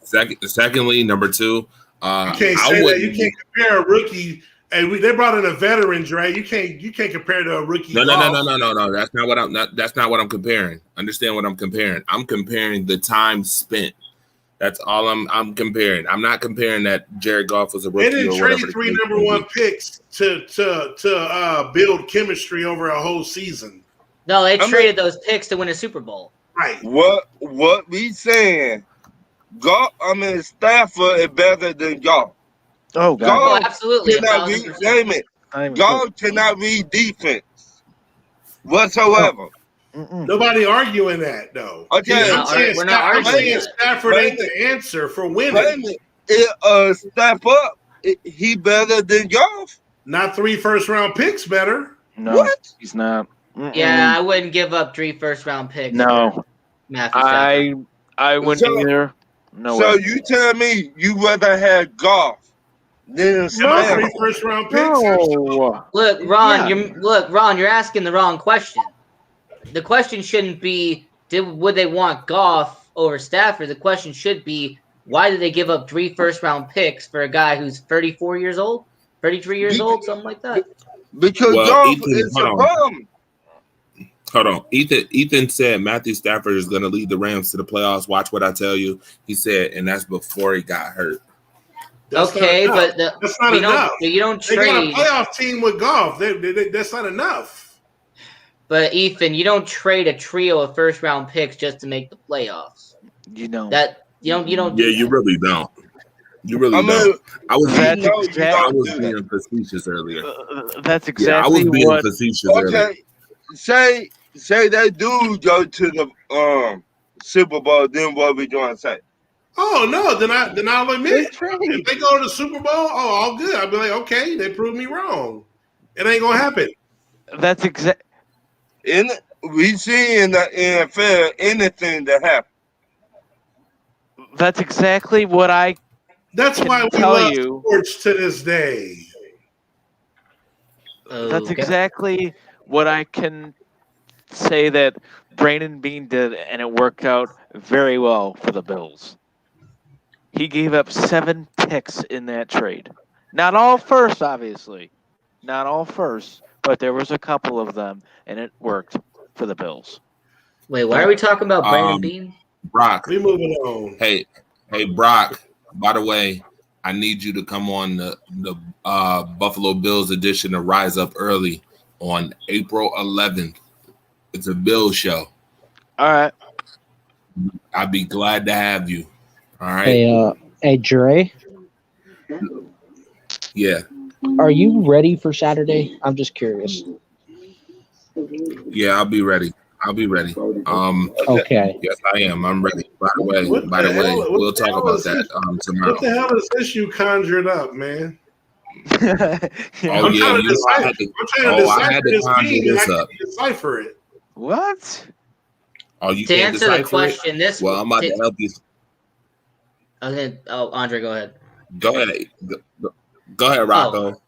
Secondly, number two. You can't say that. You can't compare a rookie. And they brought in a veteran, Dre. You can't compare to a rookie. No. That's not what I'm comparing. Understand what I'm comparing? I'm comparing the time spent. That's all I'm comparing. I'm not comparing that Jared Goff was a rookie. They didn't trade 3 number 1 picks to build chemistry over a whole season. No, they traded those picks to win a Super Bowl. Right. What we saying? Stafford is better than Goff. Oh, God. Oh, absolutely. Goff cannot read defense whatsoever. Nobody arguing that, though. Okay, we're not arguing. Stafford ain't the answer for winning. Step up. He better than Goff. Not 3 first-round picks better. No, what? He's not. Yeah, I wouldn't give up 3 first-round picks. No, I wouldn't either. No. So you tell me you rather have Goff than 3 first-round picks? No. Look, Ron, you're asking the wrong question. The question shouldn't be would they want Goff over Stafford? The question should be why did they give up 3 first-round picks for a guy who's 34 years old, 33 years old, something like that? Because Goff is a bum. Hold on. Ethan said Matthew Stafford is going to lead the Rams to the playoffs. Watch what I tell you. He said, and that's before he got hurt. That's okay, but that's not enough. You don't trade. They got a playoff team with Goff. That's not enough. But Ethan, you don't trade a trio of first-round picks just to make the playoffs. You know that you don't. Yeah, you really don't. You really don't. I was being facetious earlier. That's exactly I was being what. Facetious earlier. Say that dude go to the Super Bowl. Then what we going to say? Oh no, then I'll admit if they go to the Super Bowl, all good. I'll be like, okay, they proved me wrong. It ain't gonna happen. That's exact. We see in the NFL anything that happens. That's exactly what I. That's why we love sports to this day. That's exactly what I can say that Brandon Beane did, and it worked out very well for the Bills. He gave up 7 picks in that trade. Not all first, obviously. Not all first, but there was a couple of them, and it worked for the Bills. Wait, why are we talking about Brandon Beane? Brock. We moving on. Hey, Brock, by the way, I need you to come on the Buffalo Bills edition of Rise Up Early on April 11th. It's a Bills show. All right. I'd be glad to have you. All right. Hey, Dre. Yeah. Are you ready for Saturday? I'm just curious. Yeah, I'll be ready. Okay. Yes, I am. I'm ready. By the way, we'll talk about that tomorrow. What the hell is this you conjured up, man? Oh yeah, I had to conjure this up. Decipher it. What? Oh, you to can't answer the decipher question, it? Well, I'm about to help you. Okay. Oh, Andre, go ahead. Go ahead, Rocco.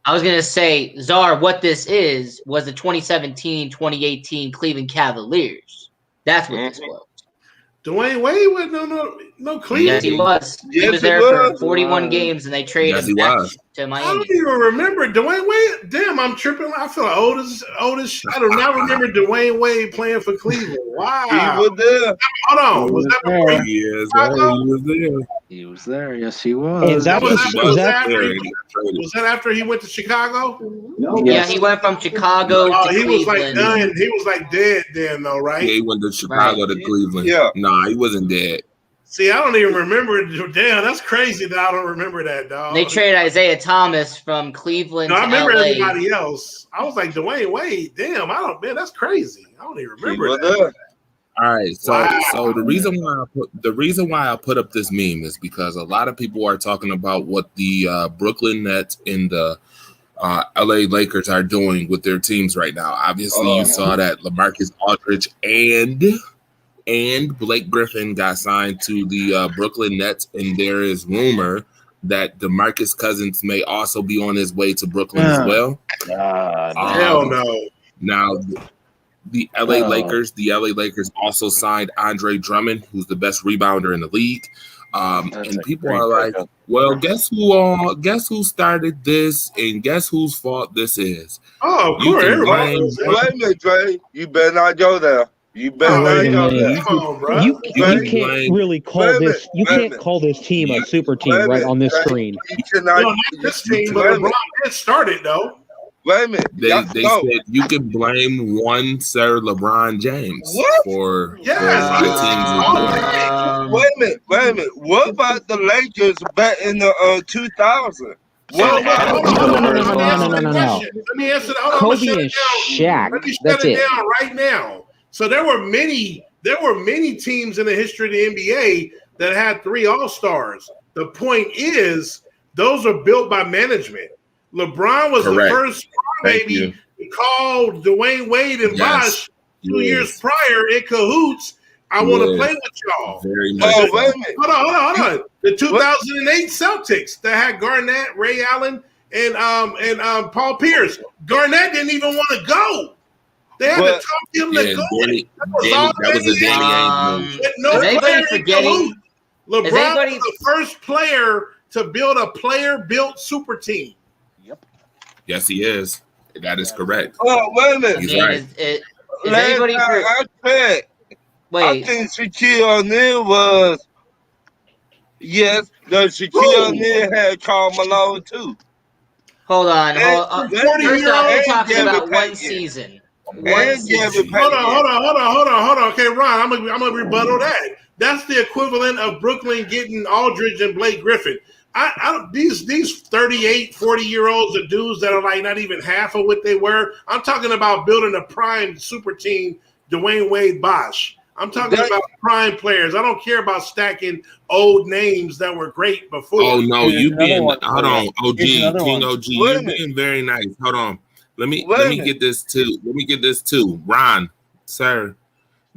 I was going to say, Czar, what this was the 2017-2018 Cleveland Cavaliers. That's what this was. Dwayne Wade was no Cleveland. Yes, he was. He was there for 41 games, and they traded him to I Miami. don't even remember Dwayne Wade. Damn, I'm tripping. I feel like old as I do not remember Dwayne Wade playing for Cleveland. Wow. He was there. Hold on. Was that before there. Yes, Chicago? he was there. He was there. Yes, he Is was. that Was Yes, that, he was was that after there, he, and he got traded. was that after he went to Chicago? Yeah, Yes. he went from Chicago Oh, to he was like Cleveland. done. He was like dead then, though, right? Yeah, he went to Chicago to Cleveland. Yeah. Nah, he wasn't dead. See, I don't even remember. Damn, that's crazy that I don't remember that, dog. They traded Isaiah Thomas from Cleveland No, I to remember LA. everybody else. I was like Dwayne Wade. Damn, I don't. Man, that's crazy. I don't even He remember was that. there. All right, so Wow. so the reason why I put up this meme is because a lot of people are talking about what the Brooklyn Nets and the LA Lakers are doing with their teams right now. Obviously, you saw that LaMarcus Aldridge and Blake Griffin got signed to the Brooklyn Nets, and there is rumor that DeMarcus Cousins may also be on his way to Brooklyn as well. Hell no. Now, the LA Oh. Lakers also signed Andre Drummond, who's the best rebounder in the league. That's And a people great are like, pickup. well, guess who started this, and guess whose fault this is? Oh, of You course. can Everybody blame knows that. Wait a minute, Dre. You better not go there. You better Oh, not wait a go minute. there. Come on, bro. You Wait, can't blame- really call wait a this. minute, You wait a can't minute. call this team a super team Wait a right minute, on this Dre. screen. You cannot. No, not this team, but Wait a LeBron minute. did start it, though. Wait a minute. They Y'all- they no. said you can blame one Sir LeBron James What? for Yes. why the teams are doing. Wait a minute. Wait a minute. What about the Lakers back in the 2000? Well, What? hold on. Let me answer the No. question. Let me answer. Hold on. I'm Kobe gonna and shut it Shaq. down. Let me shut That's it it. down right now. So there were many teams in the history of the NBA that had 3 All-Stars. The point is, those are built by management. LeBron was Correct. the first Thank baby to call Dwayne Wade and Yes. Bosh 2 years prior in cahoots. I want to play with y'all. Very much. Oh, so. wait a minute. Hold on. The 2008 Celtics that had Garnett, Ray Allen, and Paul Pierce. Garnett didn't even want to go. They had to But- talk him Yeah, to go. Danny, That was Danny, all that was a Danny Ainge move. With no Is anybody player in forgetting- cahoots. LeBron is anybody- was the first player to build a player-built super team. Yes, he is. That is correct. Oh, wait a I minute. He's mean, right. is Last anybody time I checked, I wait? think Shaquille O'Neal was. Yes, the Shaquille O'Neal had Karl Malone too. Hold on. First off, we're talking Gary about one Payton. season. And One Gary season. Payton. Hold on. Okay, Ron, I'm gonna rebuttal that. That's the equivalent of Brooklyn getting Aldridge and Blake Griffin. These 38, 40-year-olds are dudes that are like not even half of what they were. I'm talking about building a prime super team, Dwayne Wade, Bosh. I'm talking about prime players. I don't care about stacking old names that were great before. Oh no, Here's you another being one. hold on, OG, Here's another King one. OG, Wait a you minute. being very nice. Hold on. Let me Wait a minute. get this too. Ron, sir,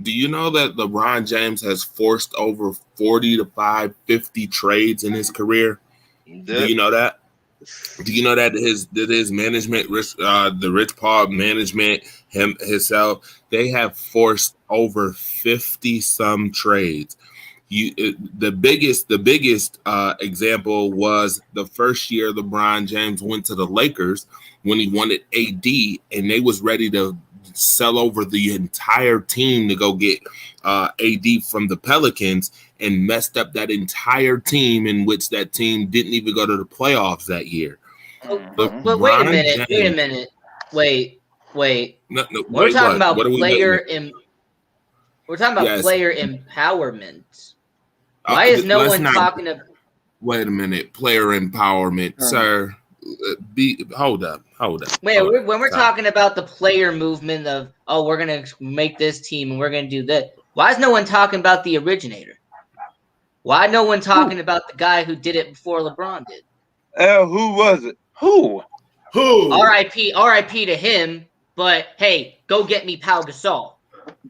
do you know that LeBron James has forced over 40 to 50 trades in his career? Do you know that? Do you know that his management, the Rich Paul management, himself, they have forced over 50 some trades. The biggest example was the first year LeBron James went to the Lakers when he wanted AD, and they was ready to sell over the entire team to go get AD from the Pelicans, and messed up that entire team, in which that team didn't even go to the playoffs that year. But wait a minute. Wait. No, We're talking about what are we player doing? We're talking about Yes. player empowerment. Why is no let's one not- talking about? Wait a minute, player empowerment, sir. Hold up. Wait, when we're Stop. talking about the player movement of, oh, we're gonna make this team and we're gonna do that. Why is no one talking about the originator? Why no one talking about the guy who did it before LeBron did? Who was it? Who? R.I.P. to him. But hey, go get me Pau Gasol.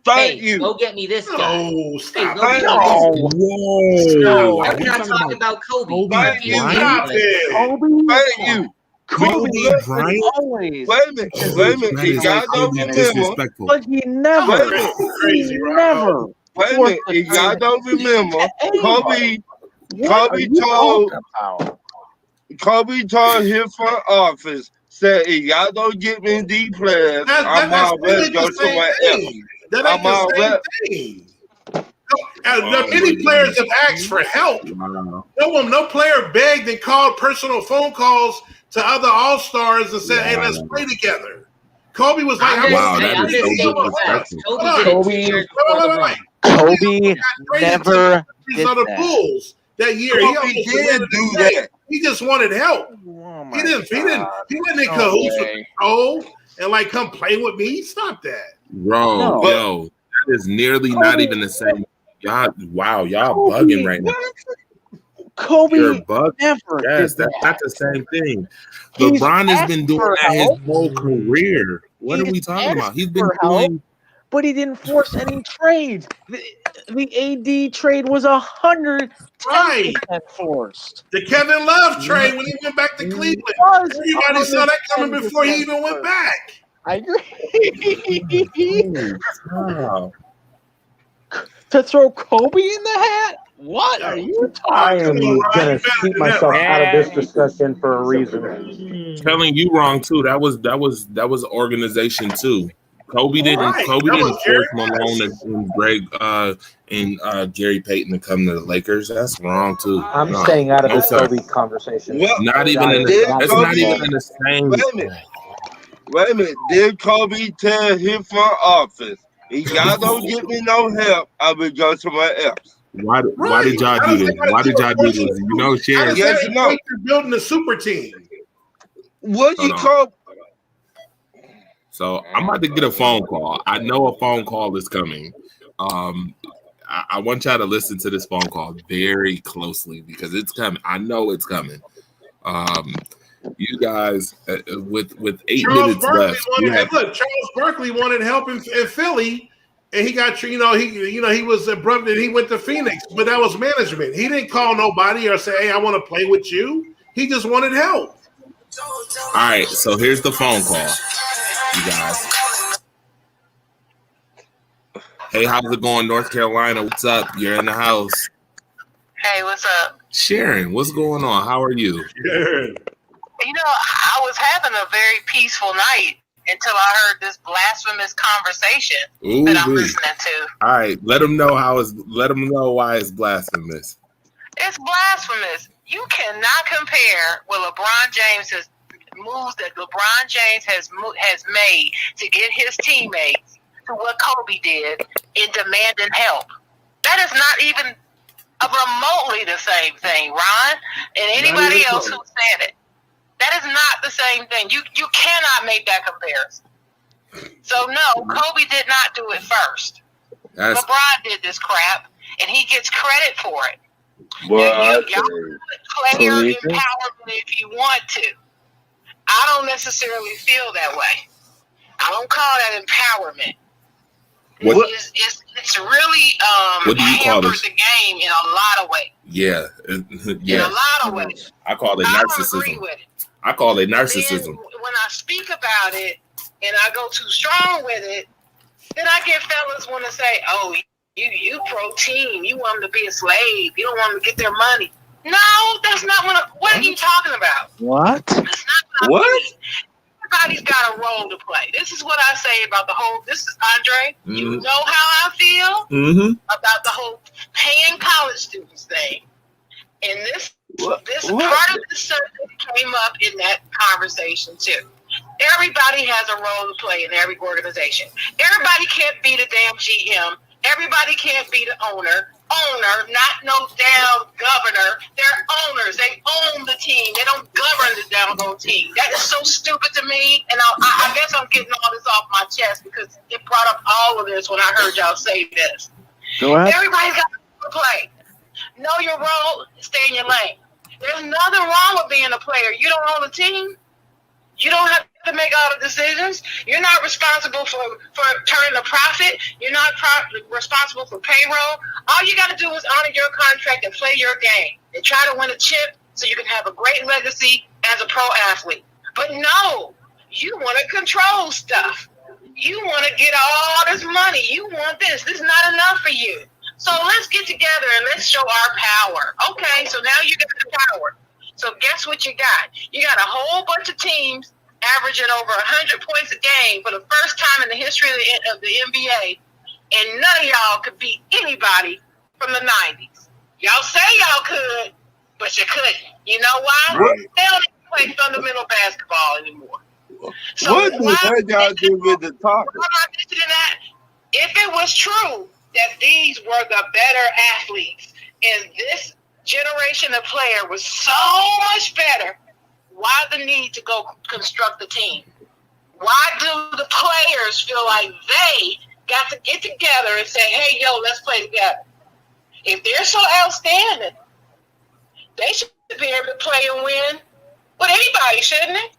Thank Hey, you. go get me this guy. No, stop. Hey, go get me No. this. Whoa. Why are we not talking about Kobe? Kobe Thank you. Stop it. Thank you. Kobe Bryant? Always. Wait a minute. Wait a minute. That You is gotta don't totally remember. disrespectful. But he Wait a never. minute. Crazy, He right? never. Wait a minute. You gotta don't remember. Kobe What are you told talking about? Kobe told his front office, said, if y'all don't get me these players, I'm already go somewhere else. That ain't the same thing. Many players have asked for help. Wow. No player begged and called personal phone calls to other All-Stars and said, hey, let's play together. Kobe was like, Wow, that is so disrespectful. Kobe never did the that. Bulls that year. Kobe did do that. He just wanted help. Oh He wasn't in cahoots with Cole and like come play with me. Stop that. Bro, yo, that is nearly not even the same. Y'all bugging right now. Kobe You're bugging. never Yes, did that's not the same thing. He's LeBron has been doing asked that for his help. whole career. What are we talking about? He's been for help. doing. But he didn't force any trades. The AD trade was 110% forced. The Kevin Love trade when he went back to Cleveland. Everybody saw that coming before he even went back. I agree. Wow. To throw Kobe in the hat? What are you I talking am about? gonna keep myself out of this discussion for a reason. Telling you wrong too. That was organization too. Kobe didn't force Malone and Greg and Gary Payton to come to the Lakers. That's wrong too. I'm staying out of this Kobe conversation. Not even in the same. Wait a minute. Did Kobe tell his front office, if y'all don't get me no help, I will go somewhere else? Why did y'all do this? Why did y'all do this? You know, Sharon. Yes, you know. You're building a super team. What you call? So I'm about to get a phone call. I know a phone call is coming. I want y'all to listen to this phone call very closely because it's coming. I know it's coming. You guys, with 8 minutes left. Charles Barkley wanted help in Philly, and he got he was abrupt and he went to Phoenix, but that was management. He didn't call nobody or say, "Hey, I want to play with you." He just wanted help. All right, so here's the phone call, you guys. Hey, how's it going, North Carolina? What's up? You're in the house. Hey, what's up? Sharon, what's going on? How are you? Sharon. You know, I was having a very peaceful night until I heard this blasphemous conversation that I'm listening to. All right, let them know why it's blasphemous. It's blasphemous. You cannot compare what LeBron James has moves that LeBron James has made to get his teammates to what Kobe did in demanding help. That is not even remotely the same thing, Ron, and anybody else who said it. That is not the same thing. You cannot make that comparison. So no, Kobe did not do it first. LeBron did this crap, and he gets credit for it. Well, y'all put player empowerment if you want to. I don't necessarily feel that way. I don't call that empowerment. It's really what do you call hampered the game in a lot of ways. Yeah. In a lot of ways. I call it narcissism. I don't agree with it. I call it narcissism. Then when I speak about it and I go too strong with it, then I get fellas want to say, "Oh, you pro team. You want them to be a slave. You don't want them to get their money." No, that's not what are you talking about? What? That's not what? Everybody's got a role to play. This is what I say about the whole. This is Andre. Mm-hmm. You know how I feel about the whole paying college students thing. And this part of the subject came up in that conversation too. Everybody has a role to play in every organization. Everybody can't be the damn GM. Everybody can't be the owner, not no damn governor. They're owners. They own the team. They don't govern the doggone team. That is so stupid to me. And I guess I'm getting all this off my chest because it brought up all of this when I heard y'all say this. Go ahead. Everybody's got to play. Know your role. Stay in your lane. There's nothing wrong with being a player. You don't own a team. You don't have to make all the decisions. You're not responsible for turning a profit. You're not responsible for payroll. All you got to do is honor your contract and play your game and try to win a chip so you can have a great legacy as a pro athlete. But no, you want to control stuff. You want to get all this money. You want this. This is not enough for you. So let's get together and let's show our power. Okay, so now you got the power. So guess what you got? You got a whole bunch of teams averaging over 100 points a game for the first time in the history of the NBA, and none of y'all could beat anybody from the 90s. Y'all say y'all could, but you couldn't. You know why? Right. They don't even play fundamental basketball anymore. So What do y'all do with the topic? Why am I mentioning that? If it was true that these were the better athletes and this generation of player was so much better, why the need to go construct the team? Why do the players feel like they got to get together and say, hey, yo, let's play together? If they're so outstanding, they should be able to play and win with anybody, shouldn't they?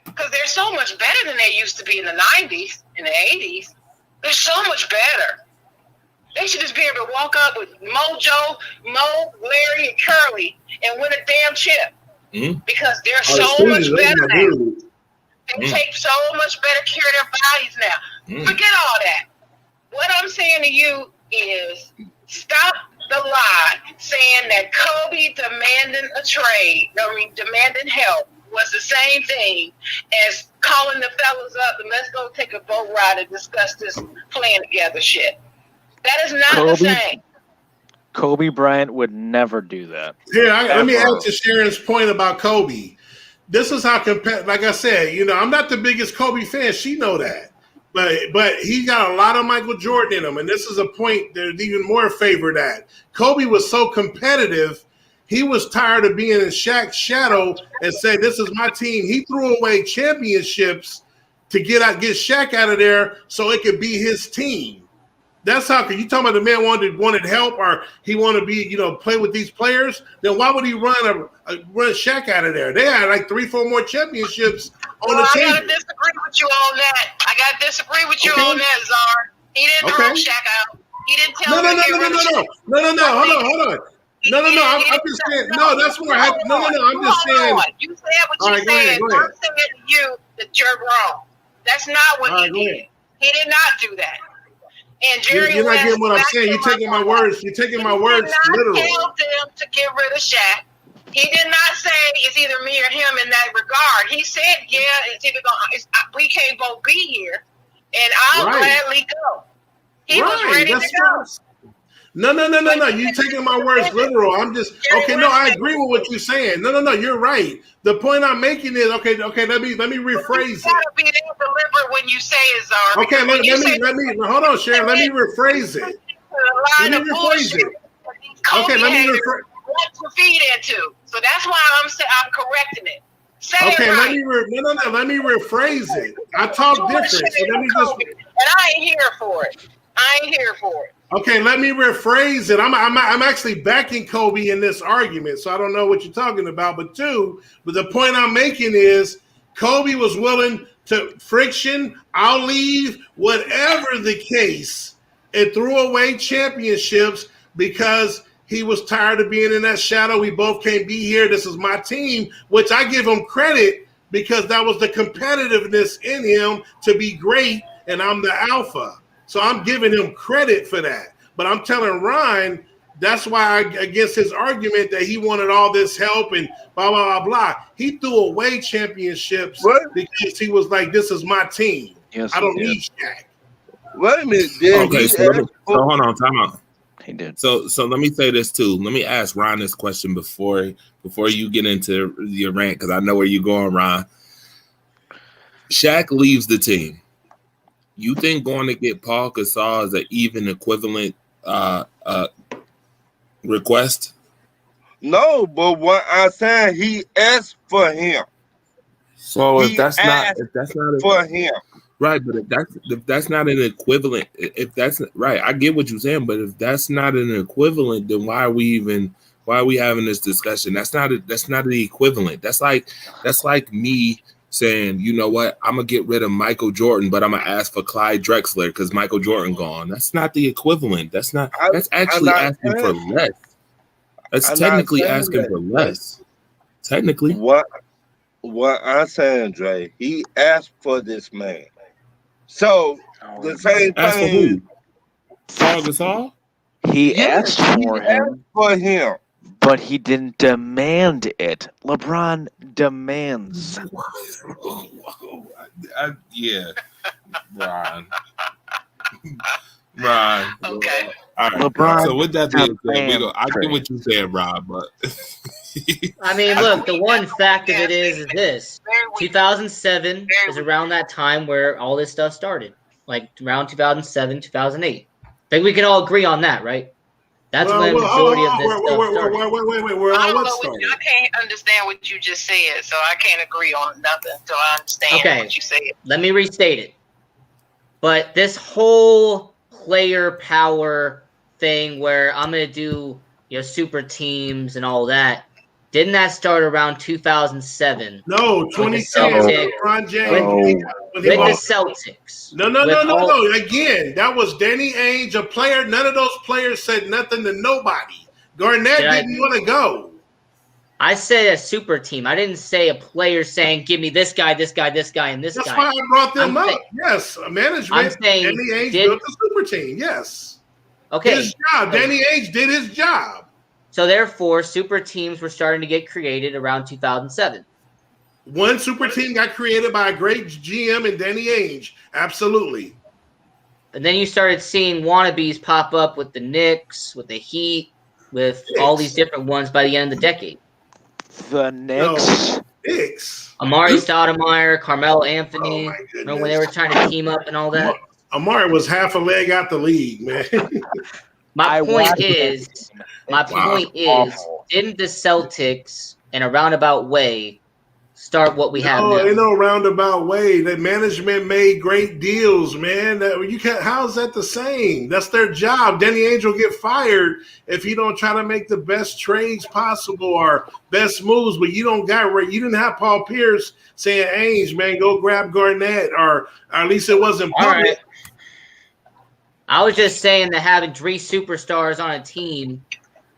Because they're so much better than they used to be in the 90s, in the 80s. They're so much better. They should just be able to walk up with Mojo, Mo, Larry, and Curly and win a damn chip. Mm-hmm. Because they're so much better now. They take so much better care of their bodies now. Mm-hmm. Forget all that. What I'm saying to you is stop the lie saying that Kobe demanding a trade, demanding help, was the same thing as calling the fellas up and let's go take a boat ride and discuss this playing together shit. That is not the same. Kobe Bryant would never do that. Here, let me add to Sharon's point about Kobe. This is how like I said, I'm not the biggest Kobe fan. She know that. But he got a lot of Michael Jordan in him, and this is a point that even more favor that. Kobe was so competitive, he was tired of being in Shaq's shadow and said, this is my team. He threw away championships to get Shaq out of there so it could be his team. That's how, because you talking about the man wanted help or he wanted to be, play with these players, then why would he run Shaq out of there? They had like 3-4 more championships on the team. I gotta disagree with you on that. On that, Czar. He didn't throw Shaq out. He didn't tell him No, hold on. No, I'm just saying. No, that's where I have. No, I'm just saying. You said what you said. I'm saying to you that you're wrong. That's not what he did. He did not do that. And Jerry you're not getting what I'm saying. You're taking my words. You're taking my words literally. He did not tell them to get rid of Shaq. He did not say it's either me or him in that regard. He said, yeah, it's either we can't both be here, and I'll gladly go. He was ready to go. No. You're taking my words literal. I'm just I agree with what you're saying. No. You're right. The point I'm making is okay. Let me rephrase it. You gotta be deliberate when you say it, Czar. Okay, let me hold on, Sharon. Let me rephrase it. Okay, let me rephrase. What to feed into? So that's why I'm correcting it. Say it right. Let me rephrase it. I talk different. So let me just. And I ain't here for it. Okay, let me rephrase it. I'm actually backing Kobe in this argument, so I don't know what you're talking about. But the point I'm making is Kobe was willing to friction, I'll leave, whatever the case, and threw away championships because he was tired of being in that shadow. We both can't be here. This is my team, which I give him credit because that was the competitiveness in him to be great, and I'm the alpha. So I'm giving him credit for that. But I'm telling Ryan, that's why against his argument that he wanted all this help and blah, blah, blah, blah. He threw away championships because he was like, this is my team. Yes, I don't need Shaq. Wait a minute. So hold on, time out. He did. So let me say this too. Let me ask Ron this question before you get into your rant, because I know where you're going, Ron. Shaq leaves the team. You think going to get Paul Gasol is an even equivalent request? No, but what I'm saying, he asked for him. So if that's not for him, right? But if that's not an equivalent, if that's right, I get what you're saying. But if that's not an equivalent, then why are we having this discussion? That's not the equivalent. That's like me saying, you know what, I'm gonna get rid of Michael Jordan, but I'm gonna ask for Clyde Drexler because Michael Jordan gone. That's not the equivalent. That's actually asking for less. That's technically asking for less. Technically, what I'm saying, Dre, he asked for this man. So the same thing. Paul Gasol. He asked for him. but he didn't demand it. LeBron demands. Yeah, Ron. Ron. Okay. All right. LeBron So with that being said, demands I get trade. what you're saying, Rob, but I mean, look, the one fact of it is this. Very weak. 2007 is around that time where all this stuff started. Like around 2007, 2008. I think we can all agree on that, right? That's when the majority of this stuff started. Wait. Where I don't what know what started? I can't understand what you just said, so I can't agree on nothing until I understand Okay. what you said. Let me restate it. But this whole player power thing where I'm going to do super teams and all that, didn't that start around 2007? No, With the 2010. Celtics. LeBron James. No. when he With the lost- Celtics. No. Again, that was Danny Ainge, a player. None of those players said nothing to nobody. Garnett didn't want to go. I said a super team. I didn't say a player saying, give me this guy, this guy, this guy, and this That's guy. why I brought them I'm up. saying- Yes, management. I'm saying, Danny Ainge built a super team. Yes. Okay. His job. Danny Ainge did his job. So therefore, super teams were starting to get created around 2007. One super team got created by a great GM and Danny Ainge. Absolutely. And then you started seeing wannabes pop up with the Knicks, with the Heat, with all these different ones by the end of the decade. The Knicks. Knicks. Amari Stoudemire, Carmelo Anthony, Oh, my you know, when they were trying to team up and all that. Amari was half a leg out the league, man. My I point watched is, Awful. didn't the Celtics, in a roundabout way, start what we have No, now? in no roundabout way. The management made great deals, man. You can't. How's that the same? That's their job. Danny Ainge will get fired if you don't try to make the best trades possible or best moves. But you didn't have Paul Pierce saying, "Ainge, man, go grab Garnett," or at least it wasn't All public. right. I was just saying that having three superstars on a team,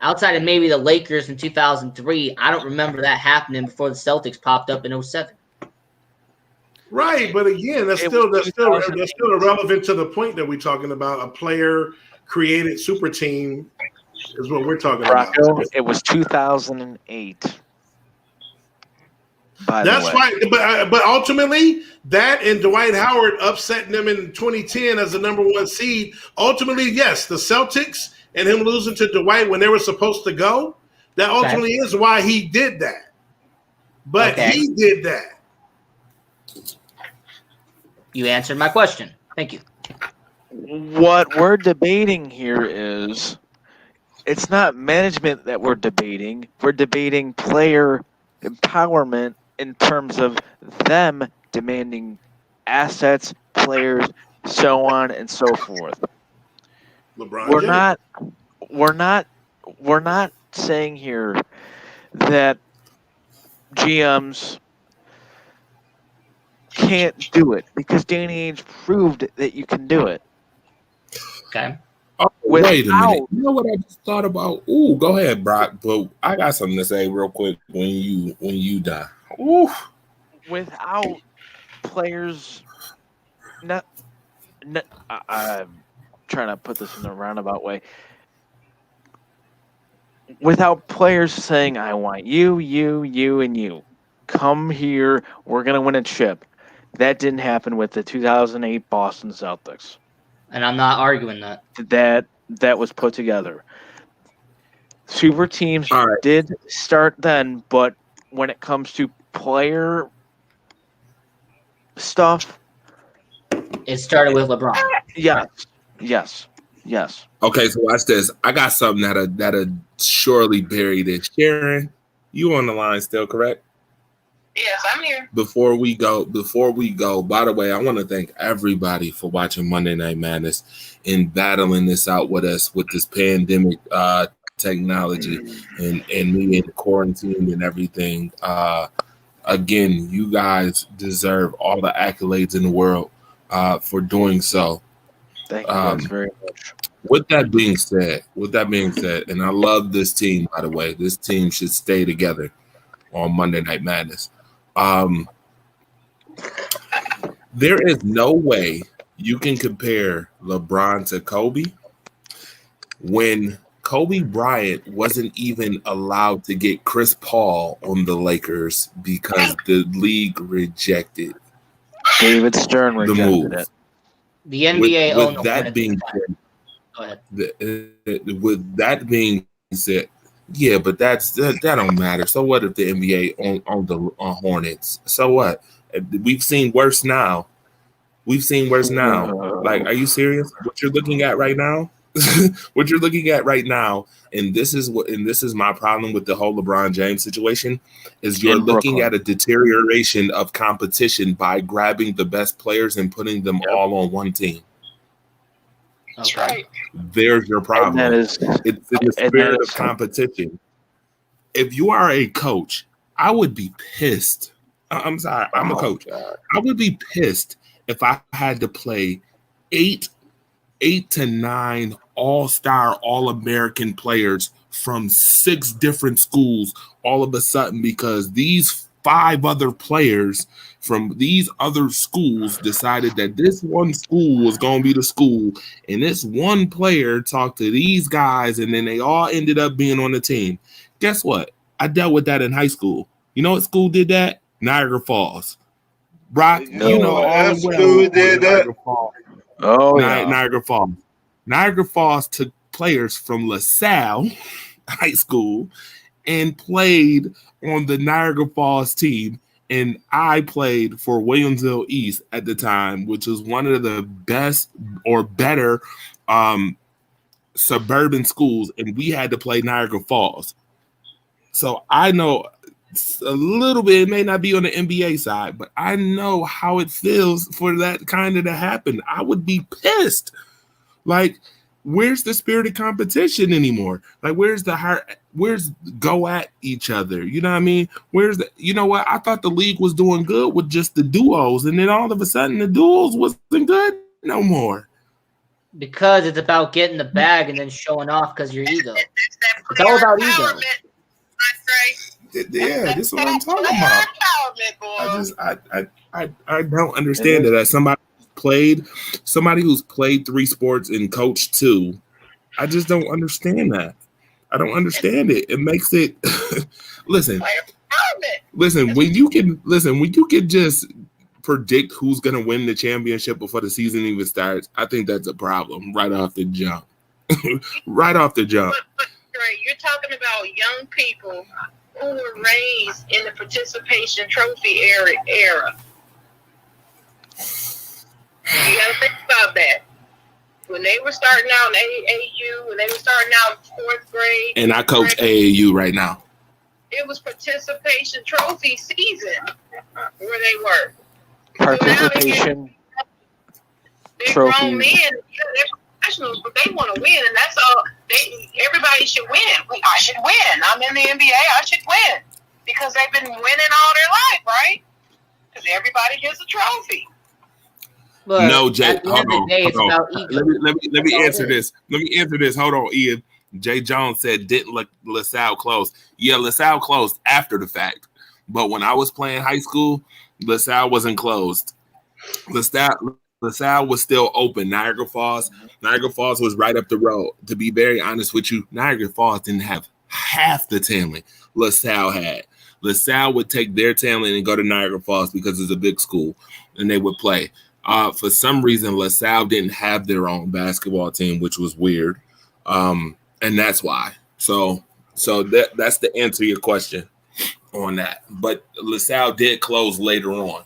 outside of maybe the Lakers in 2003, I don't remember that happening before the Celtics popped up in 2007. Right, but again, that's It still was irrelevant to the point that we're talking about. A player created super team is what we're talking about. Rocco, it was 2008. By That's the way. why, but ultimately, that and Dwight Howard upsetting them in 2010 as the number one seed. Ultimately, yes, the Celtics and him losing to Dwight when they were supposed to go. That ultimately is why he did that. But he did that. You answered my question. Thank you. What we're debating here is it's not management that we're debating. We're debating player empowerment in terms of them demanding assets, players, so on and so forth. LeBron We're not saying here that GMs can't do it because Danny Ainge proved that you can do it. Okay. Oh, wait a Without- minute. You know what I just thought about? Ooh, go ahead, Brock. But I got something to say real quick when you die. Ooh. Without players, I'm trying to put this in a roundabout way. Without players saying, "I want you, and you, come here. We're gonna win a chip." That didn't happen with the 2008 Boston Celtics. And I'm not arguing that. That was put together. Super teams All right. did start then, but when it comes to player stuff, It started with LeBron. yes. Okay, so watch this. I got something that'll surely bury this. Sharon, you on the line still, correct? Yes, I'm here. Before we go, by the way, I want to thank everybody for watching Monday Night Madness and battling this out with us with this pandemic technology and me in quarantine and everything. Again, you guys deserve all the accolades in the world for doing so. Thank you guys very much. With that being said, and I love this team, by the way. This team should stay together on Monday Night Madness. There is no way you can compare LeBron to Kobe when Kobe Bryant wasn't even allowed to get Chris Paul on the Lakers because the league rejected David Stern the rejected move. it. The NBA owned With the that Hornets being at the time. said, Go ahead. with that being said, yeah, but that don't matter. So what if the NBA on the Hornets? So what? We've seen worse now. We've seen worse now. Like, are you serious? What you're looking at right now? What you're looking at right now, and this is my problem with the whole LeBron James situation, is you're looking at a deterioration of competition by grabbing the best players and putting them all on one team. That's right. There's your problem. And that is, it's in the spirit of competition. If you are a coach, I would be pissed. I'm sorry, I'm a coach. I would be pissed if I had to play 8 to 9 all-star, all-American players from 6 different schools all of a sudden because these 5 other players from these other schools decided that this one school was going to be the school, and this one player talked to these guys, and then they all ended up being on the team. Guess what? I dealt with that in high school. You know what school did that? Niagara Falls. Brock, you know all the school did that. Niagara Falls. Oh, yeah. Niagara Falls. Niagara Falls took players from LaSalle High School and played on the Niagara Falls team. And I played for Williamsville East at the time, which was one of the best or better suburban schools. And we had to play Niagara Falls. So I know a little bit, it may not be on the NBA side, but I know how it feels for that kind of to happen. I would be pissed. Like, where's the spirit of competition anymore? Like, where's go at each other? You know what I mean? You know what? I thought the league was doing good with just the duos, and then all of a sudden the duos wasn't good no more. Because it's about getting the bag and then showing off because your ego. It's all about ego. Yeah, this is what I'm talking about. I don't understand it. As somebody who's played 3 sports and coached 2, I just don't understand that. I don't understand it. It makes it listen, when you can just predict who's gonna win the championship before the season even starts, I think that's a problem right off the jump. Right off the jump. But you're talking about young people who were raised in the participation trophy era. You gotta think about that. When they were starting out in AAU, when they were starting out in 4th grade. And I coach AAU right now. It was participation trophy season where they were. Participation trophy. Grown men, they're professionals, but they want to win, and that's all. Everybody should win. I should win. I'm in the NBA. I should win because they've been winning all their life, right? Because everybody gets a trophy. Look, no, Jay. Hold on. Let me answer this. Let me answer this. Hold on, Ian. Jay Jones said, "Didn't LaSalle close?" Yeah, LaSalle closed after the fact. But when I was playing high school, LaSalle wasn't closed. LaSalle was still open. Niagara Falls was right up the road. To be very honest with you, Niagara Falls didn't have half the talent LaSalle had. LaSalle would take their talent and go to Niagara Falls because it's a big school, and they would play. For some reason, LaSalle didn't have their own basketball team, which was weird, and that's why. So that's the answer to your question on that. But LaSalle did close later on,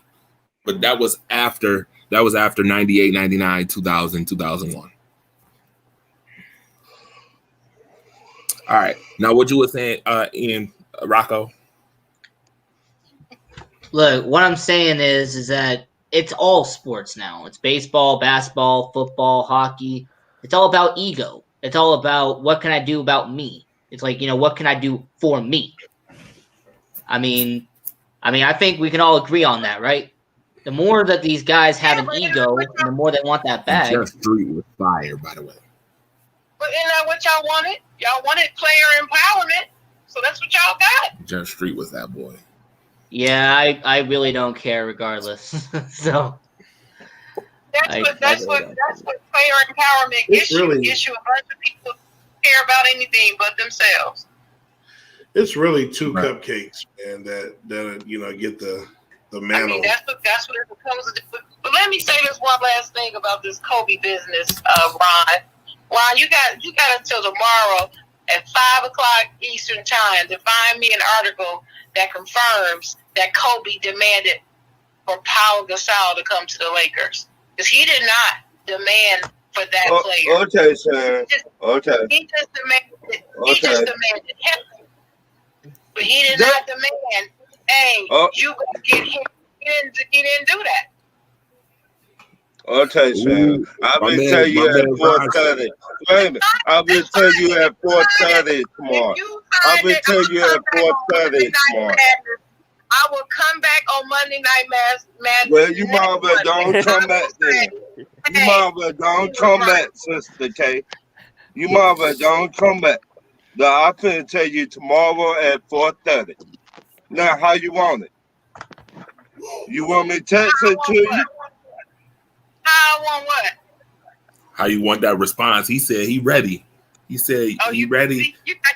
but that was after 98, 99, 2000, 2001. All right. Now, what you were saying, Ian, Rocco? Look, what I'm saying is that it's all sports now. It's baseball, basketball, football, hockey. It's all about ego. It's all about what can I do about me. It's like, what can I do for me? I mean, I think we can all agree on that, right? The more that these guys have an ego, and the more they want that bag. Just Street was fire, by the way. But isn't that what y'all wanted? Y'all wanted player empowerment, so that's what y'all got. Just Street was that boy. Yeah, I really don't care regardless. So that's what player empowerment issue. A bunch of people care about anything but themselves. It's really two cupcakes, man, that get the mantle. I mean, that's what it's supposed to do. But let me say this one last thing about this Kobe business, Ron. Ron, you got until tomorrow at 5:00 Eastern time to find me an article that confirms that Kobe demanded for Paul Gasol to come to the Lakers, because he did not demand for that player. Okay, sir. He just demanded. He just demanded him, but he did not demand. Hey, you go get him. He didn't do that. Okay, sir. I will tell you at 4:30. Wait a minute. I will tell you at 4:30 tomorrow. I will tell you at 4:30 tomorrow. I will come back on Monday Night Madness. Well, you might as well don't come back then. You might as well don't come back, Sister K. You might as well don't come back. Now, I'm going to tell you tomorrow at 4:30. Now, how you want it? You want me to text it to you? How I want what? How you want that response? He said he ready. He said he ready. You got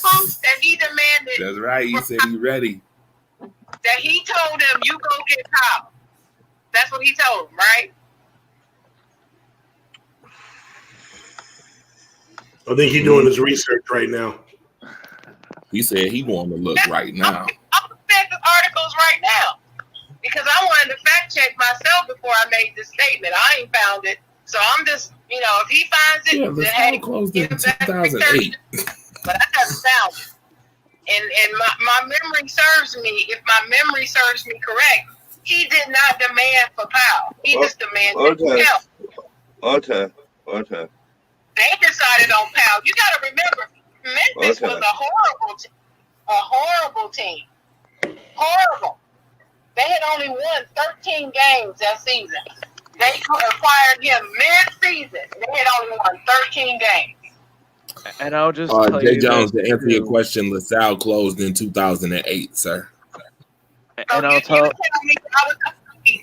proof that he demanded. That's right. He said he ready. That he told him, you go get Powell. That's what he told him, right? I think he's doing his research right now. He said he want to look right now. I'm looking at the articles right now because I wanted to fact check myself before I made this statement. I ain't found it. So I'm just, if he finds it, yeah, then hey, closed in 2008. But I haven't found it. And my memory serves me, if my memory serves me correct, he did not demand for Powell. He just demanded help. Okay. They decided on Powell. You got to remember, Memphis was a horrible team. Horrible. They had only won 13 games that season. They acquired him mid-season. They had only won 13 games. And I'll just tell Jay you Jones, to answer your question, LaSalle closed in 2008, sir. And I'll tell you I was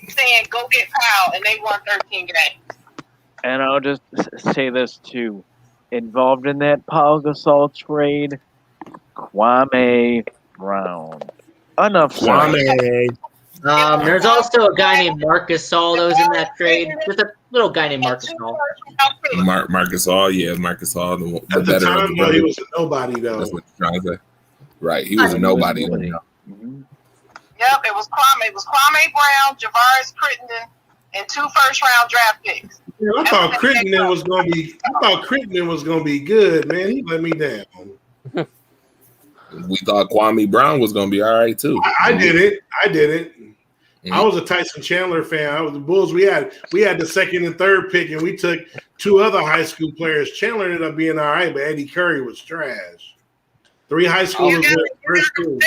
saying go get Powell, and they won 13 games. And I'll just say this too: involved in that Paul Gasol trade, Kwame Brown. Enough. Kwame. There's also a guy named Marcus Gasol that was in that trade. There's a little guy named Marcus Gasol. Marcus Gasol, yeah, Marcus Gasol, the At the better time, of the though, he was a nobody, though. That's what you're trying to say. Right, he was a nobody. Yep, it was Kwame. It was Kwame Brown, Javaris Crittenden, and 2 first-round draft picks. Yeah, I thought Crittenden was going to be good, man. He let me down. We thought Kwame Brown was going to be all right too. I didn't. Mm-hmm. I was a Tyson Chandler fan. I was the Bulls. We had the 2nd and 3rd pick, and we took 2 other high school players. Chandler ended up being all right, but Eddie Curry was trash. 3 high schoolers went first school.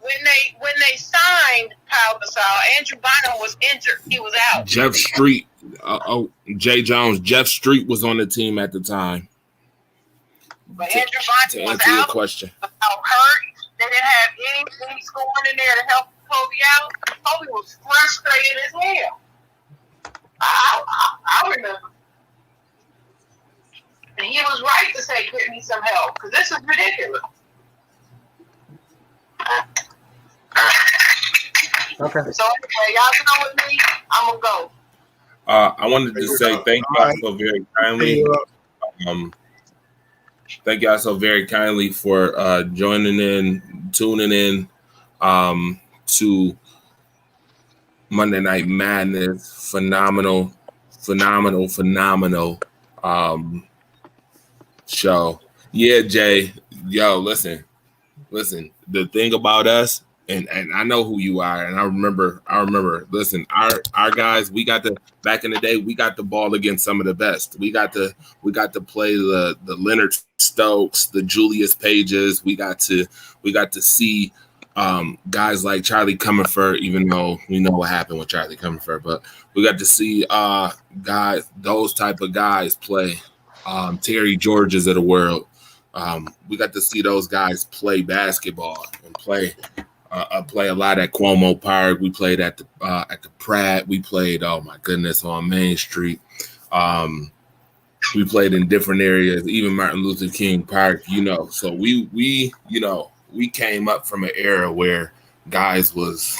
When they signed Paul Gasol, Andrew Bynum was injured. He was out. Jeff Street. Jay Jones. Jeff Street was on the team at the time. But Andrew Bynum was answer your out. question. Hurt. They didn't have any scoring in there to help Kobe out. Kobe was frustrated as hell. I remember. And he was right to say, get me some help, because this is ridiculous. Okay. So anyway, y'all know with me, I'm going to go. I wanted to say thank y'all so very kindly. Thank y'all so very kindly for joining in, tuning in to Monday Night Madness. Phenomenal show. Yeah, Jay. Yo, listen. The thing about us, and I know who you are, and I remember. Listen, our guys, we got the back in the day, we got the ball against some of the best. We got to play the Leonard Stokes, the Julius Pages. We got to see guys like Charlie Comerford, even though we know what happened with Charlie Comerford, but we got to see guys, those type of guys play. Terry Georges of the world. We got to see those guys play basketball and play a lot at Cuomo Park. We played at the Pratt. We played, oh my goodness, on Main Street. We played in different areas, even Martin Luther King Park, So we came up from an era where guys was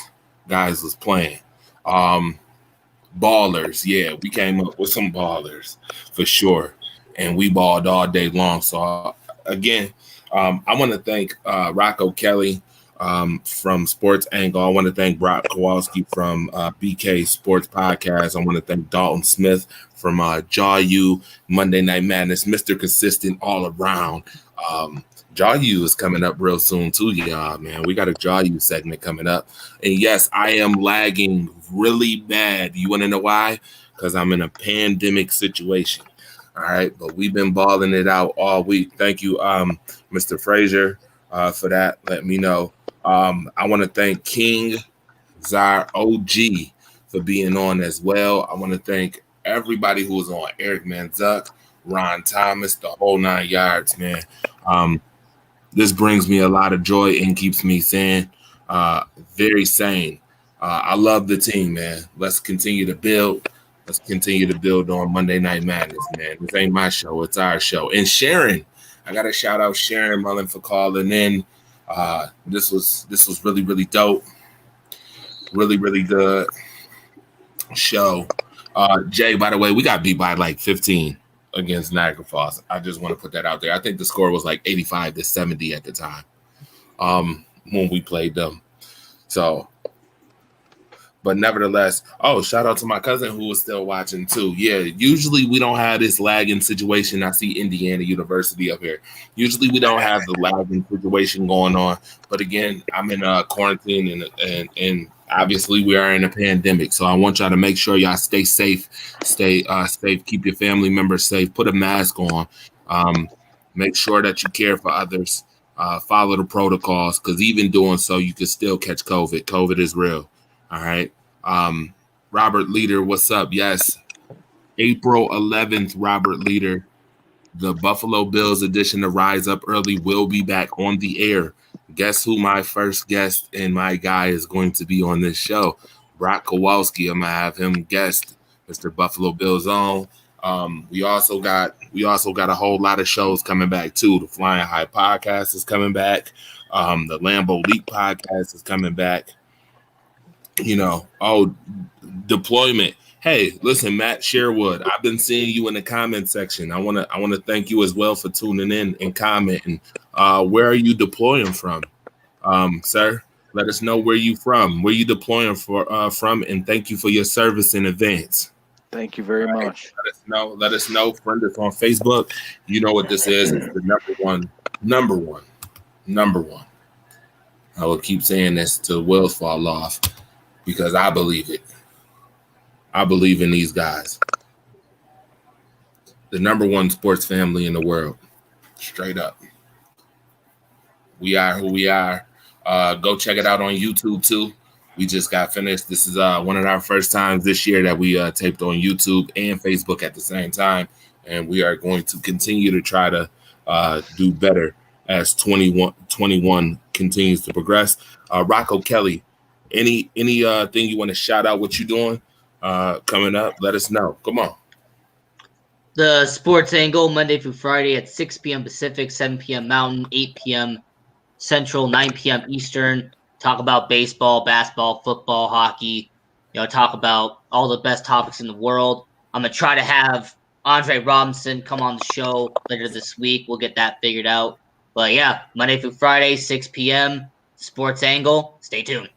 playing. Ballers, yeah, we came up with some ballers for sure, and we balled all day long. So again, I want to thank Rocco Kelly from Sports Angle. I want to thank Brock Kowalski from BK Sports Podcast. I want to thank Dalton Smith from Jaw U Monday Night Madness, Mr. Consistent all around. Jaw U is coming up real soon too, y'all, man. We got a Jaw U segment coming up. And yes, I am lagging really bad. You want to know why? Because I'm in a pandemic situation. All right, but we've been balling it out all week. Thank you, Mr. Frazier, for that. Let me know. I want to thank King Zar OG for being on as well. I want to thank everybody who was on, Eric Manzuck, Ron Thomas, the whole 9 yards, man. This brings me a lot of joy and keeps me sane, very sane. I love the team, man. Let's continue to build. Let's continue to build on Monday Night Madness, man. This ain't my show. It's our show. And Sharon, I got to shout out Sharon Mullen for calling in. This was really, really dope. Really, really good show. Jay, by the way, we got beat by like 15 against Niagara Falls. I just want to put that out there. I think the score was like 85-70 at the time when we played them. So, but nevertheless, shout out to my cousin who was still watching too. Yeah, usually we don't have this lagging situation. I see Indiana University up here. Usually we don't have the lagging situation going on. But again, I'm in quarantine and obviously we are in a pandemic. So I want y'all to make sure y'all stay safe, safe, keep your family members safe, put a mask on, make sure that you care for others, follow the protocols, because even doing so, you can still catch COVID. COVID is real. All right. Robert Leader, what's up? Yes. April 11th, Robert Leader. The Buffalo Bills edition of Rise Up Early will be back on the air. Guess who my first guest and my guy is going to be on this show? Brock Kowalski. I'm going to have him guest Mr. Buffalo Bills on. We also got a whole lot of shows coming back too. The Flying High podcast is coming back. The Lambeau Leap podcast is coming back. Deployment. Hey, listen, Matt Sherwood, I've been seeing you in the comment section. I want to thank you as well for tuning in and commenting. Where are you deploying from, sir? Let us know where you from, where you deploying from, and thank you for your service in advance. Thank you very much. Let us know. Friend us on Facebook. You know what this is. It's the number one. I will keep saying this till the wheels fall off because I believe it. I believe in these guys. The number one sports family in the world. Straight up. We are who we are. Go check it out on YouTube too. We just got finished. This is one of our first times this year that we taped on YouTube and Facebook at the same time. And we are going to continue to try to do better as 2021 continues to progress. Rocco Kelly, anything you want to shout out what you're doing coming up? Let us know. Come on. The Sports Angle, Monday through Friday at 6 p.m. Pacific, 7 p.m. Mountain, 8 p.m. Central, 9 p.m. Eastern. Talk about baseball, basketball, football, hockey. Talk about all the best topics in the world. I'm going to try to have Andre Robinson come on the show later this week. We'll get that figured out. But yeah, Monday through Friday, 6 p.m. Sports Angle. Stay tuned.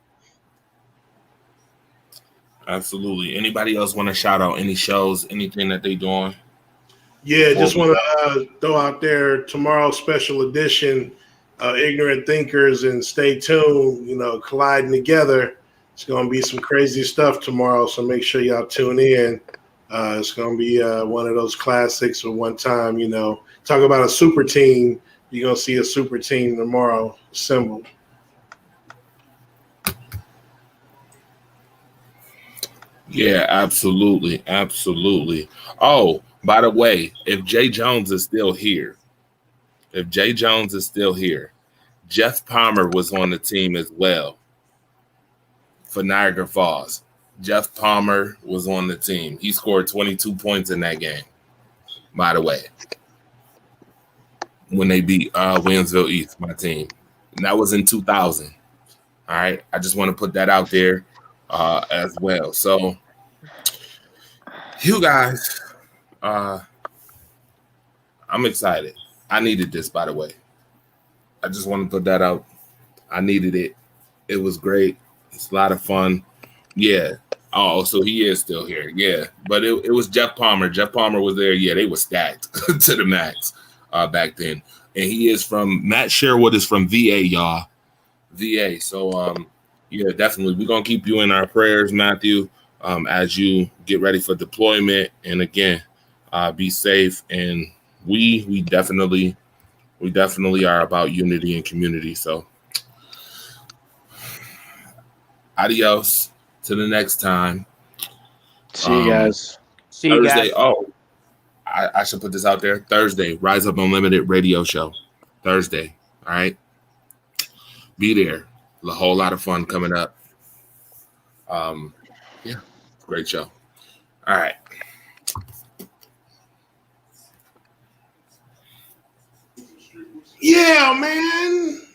Absolutely. Anybody else want to shout out any shows, anything that they doing? Yeah, just want to throw out there tomorrow's special edition, Ignorant Thinkers, and stay tuned, colliding together. It's going to be some crazy stuff tomorrow, so make sure y'all tune in. It's going to be one of those classics of one time, Talk about a super team. You're going to see a super team tomorrow assembled. Yeah, absolutely. Absolutely. Oh, by the way, if Jay Jones is still here, Jeff Palmer was on the team as well for Niagara Falls. Jeff Palmer was on the team. He scored 22 points in that game. by the way, when they beat Williamsville East, my team. And that was in 2000. All right. I just want to put that out there as well. So, you guys, I'm excited. I needed this, by the way. I just want to put that out. I needed it. It was great. It's a lot of fun. Yeah. Oh, so he is still here. Yeah. But it was Jeff Palmer. Jeff Palmer was there. Yeah, they were stacked to the max back then. And he is from, Matt Sherwood is from VA, y'all. VA. So, yeah, definitely. We're going to keep you in our prayers, Matthew, as you get ready for deployment. And again, be safe. And we definitely are about unity and community. So, adios to the next time. See you guys. See you Thursday. guys. Oh, I should put this out there. Thursday, Rise Up Unlimited radio show. Thursday. All right. Be there. A whole lot of fun coming up. Yeah, great show. All right. Yeah, man.